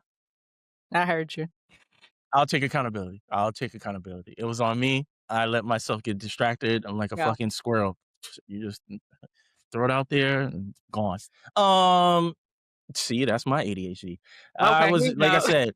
I heard you. I'll take accountability. It was on me. I let myself get distracted. I'm like a Yeah. fucking squirrel. You just throw it out there and gone. Um, see, that's my ADHD. I Okay, here was you like I go. said,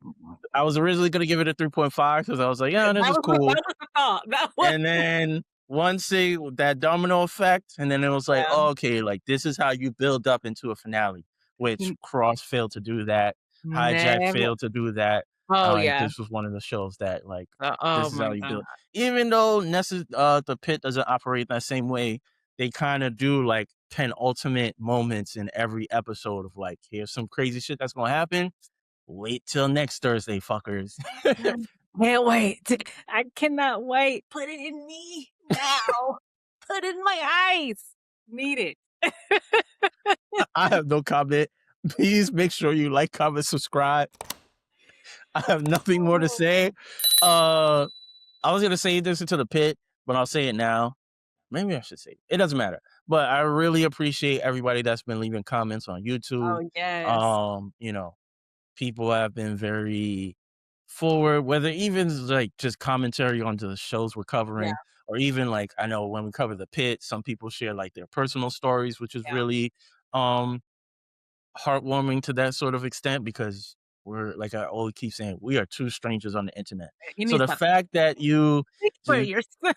I was originally gonna give it a 3.5 because I was like, yeah, this is cool. That was the thought. That was. And then once that domino effect, and then it was like, Yeah. oh, okay, like this is how you build up into a finale, which You Cross failed to do that. Hijack never. failed to do that. Oh, Like yeah. this was one of the shows that like Oh this is my how you god. build. Even though the pit doesn't operate that same way, they kind of do like penultimate moments in every episode of like, here's some crazy shit that's gonna happen. Wait till next Thursday, fuckers. Can't wait. I cannot wait. Put it in me now. Put it in my eyes. Need it. I have no comment. Please make sure you like, comment, subscribe. I have nothing more to say. I was gonna say this into the pit, but I'll say it now. Maybe I should say it. It doesn't matter. But I really appreciate everybody that's been leaving comments on YouTube. Oh, yes. You know, people have been very forward, whether even like just commentary onto the shows we're Yeah, covering, or even like I know when we cover the pit, some people share like their personal stories, which is yeah. really um heartwarming to that sort of extent because we're like I always keep saying we are two strangers on the internet. You So need to the stop. fact that Speak for yourself.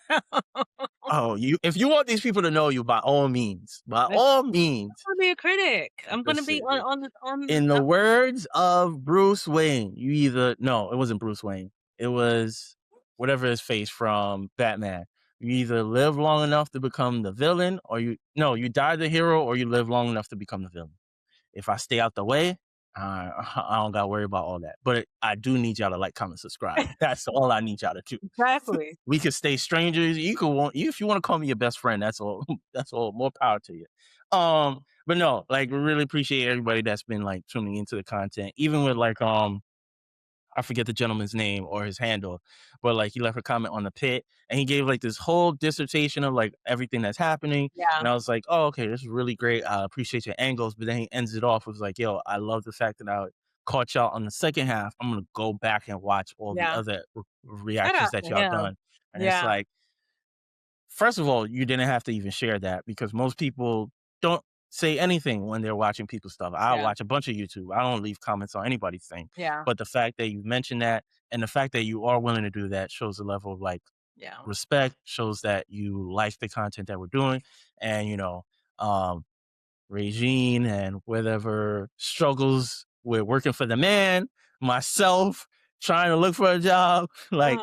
you if you want these people to know you, by all means, I'm gonna be a critic. I'm gonna be listen. on In the words of Bruce Wayne, you either no, it wasn't Bruce Wayne. It was whatever his face from Batman. You either live long enough to become the villain, or you die the hero, or you live long enough to become the villain. If I stay out the way, I don't gotta worry about all that. But I do need y'all to like, comment, subscribe. That's all I need y'all to do. exactly. We can stay strangers. If you want to call me your best friend, that's all. That's all. More power to you. But no, like we really appreciate everybody that's been like tuning into the content, even with like I forget the gentleman's name or his handle, but like he left a comment on the pit and he gave like this whole dissertation of like everything that's happening. Yeah, And I was like, oh, okay, this is really great. I appreciate your angles. But then he ends it off with like, yo, I love the fact that I caught y'all on the second half. I'm going to go back and watch all the yeah. other Shout reactions out that to y'all him. done. And it's Yeah, like, first of all, you didn't have to even share that because most people don't say anything when they're watching people's stuff. I yeah, watch a bunch of YouTube. I don't leave comments on anybody's thing. yeah, But the fact that you mentioned that and the fact that you are willing to do that shows a level of like yeah. respect, shows that you like the content that we're doing. And, um, Régine and whatever struggles with working for the man, myself trying to look for a job, like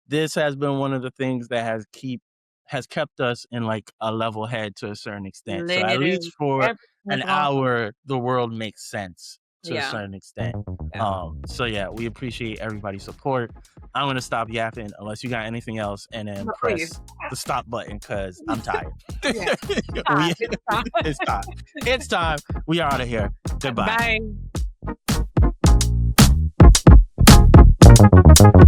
this has been one of the things that has kept us in like a level head to a certain extent. So at least Literally for everything an is wrong. hour, the world makes sense to a Yeah, certain extent. yeah. So yeah, we appreciate everybody's support. I'm gonna stop yapping unless you got anything else, and then No, please. press the stop button because I'm tired. Yeah. We- It's time. it's time. It's time. We are out of here. Goodbye. Bye.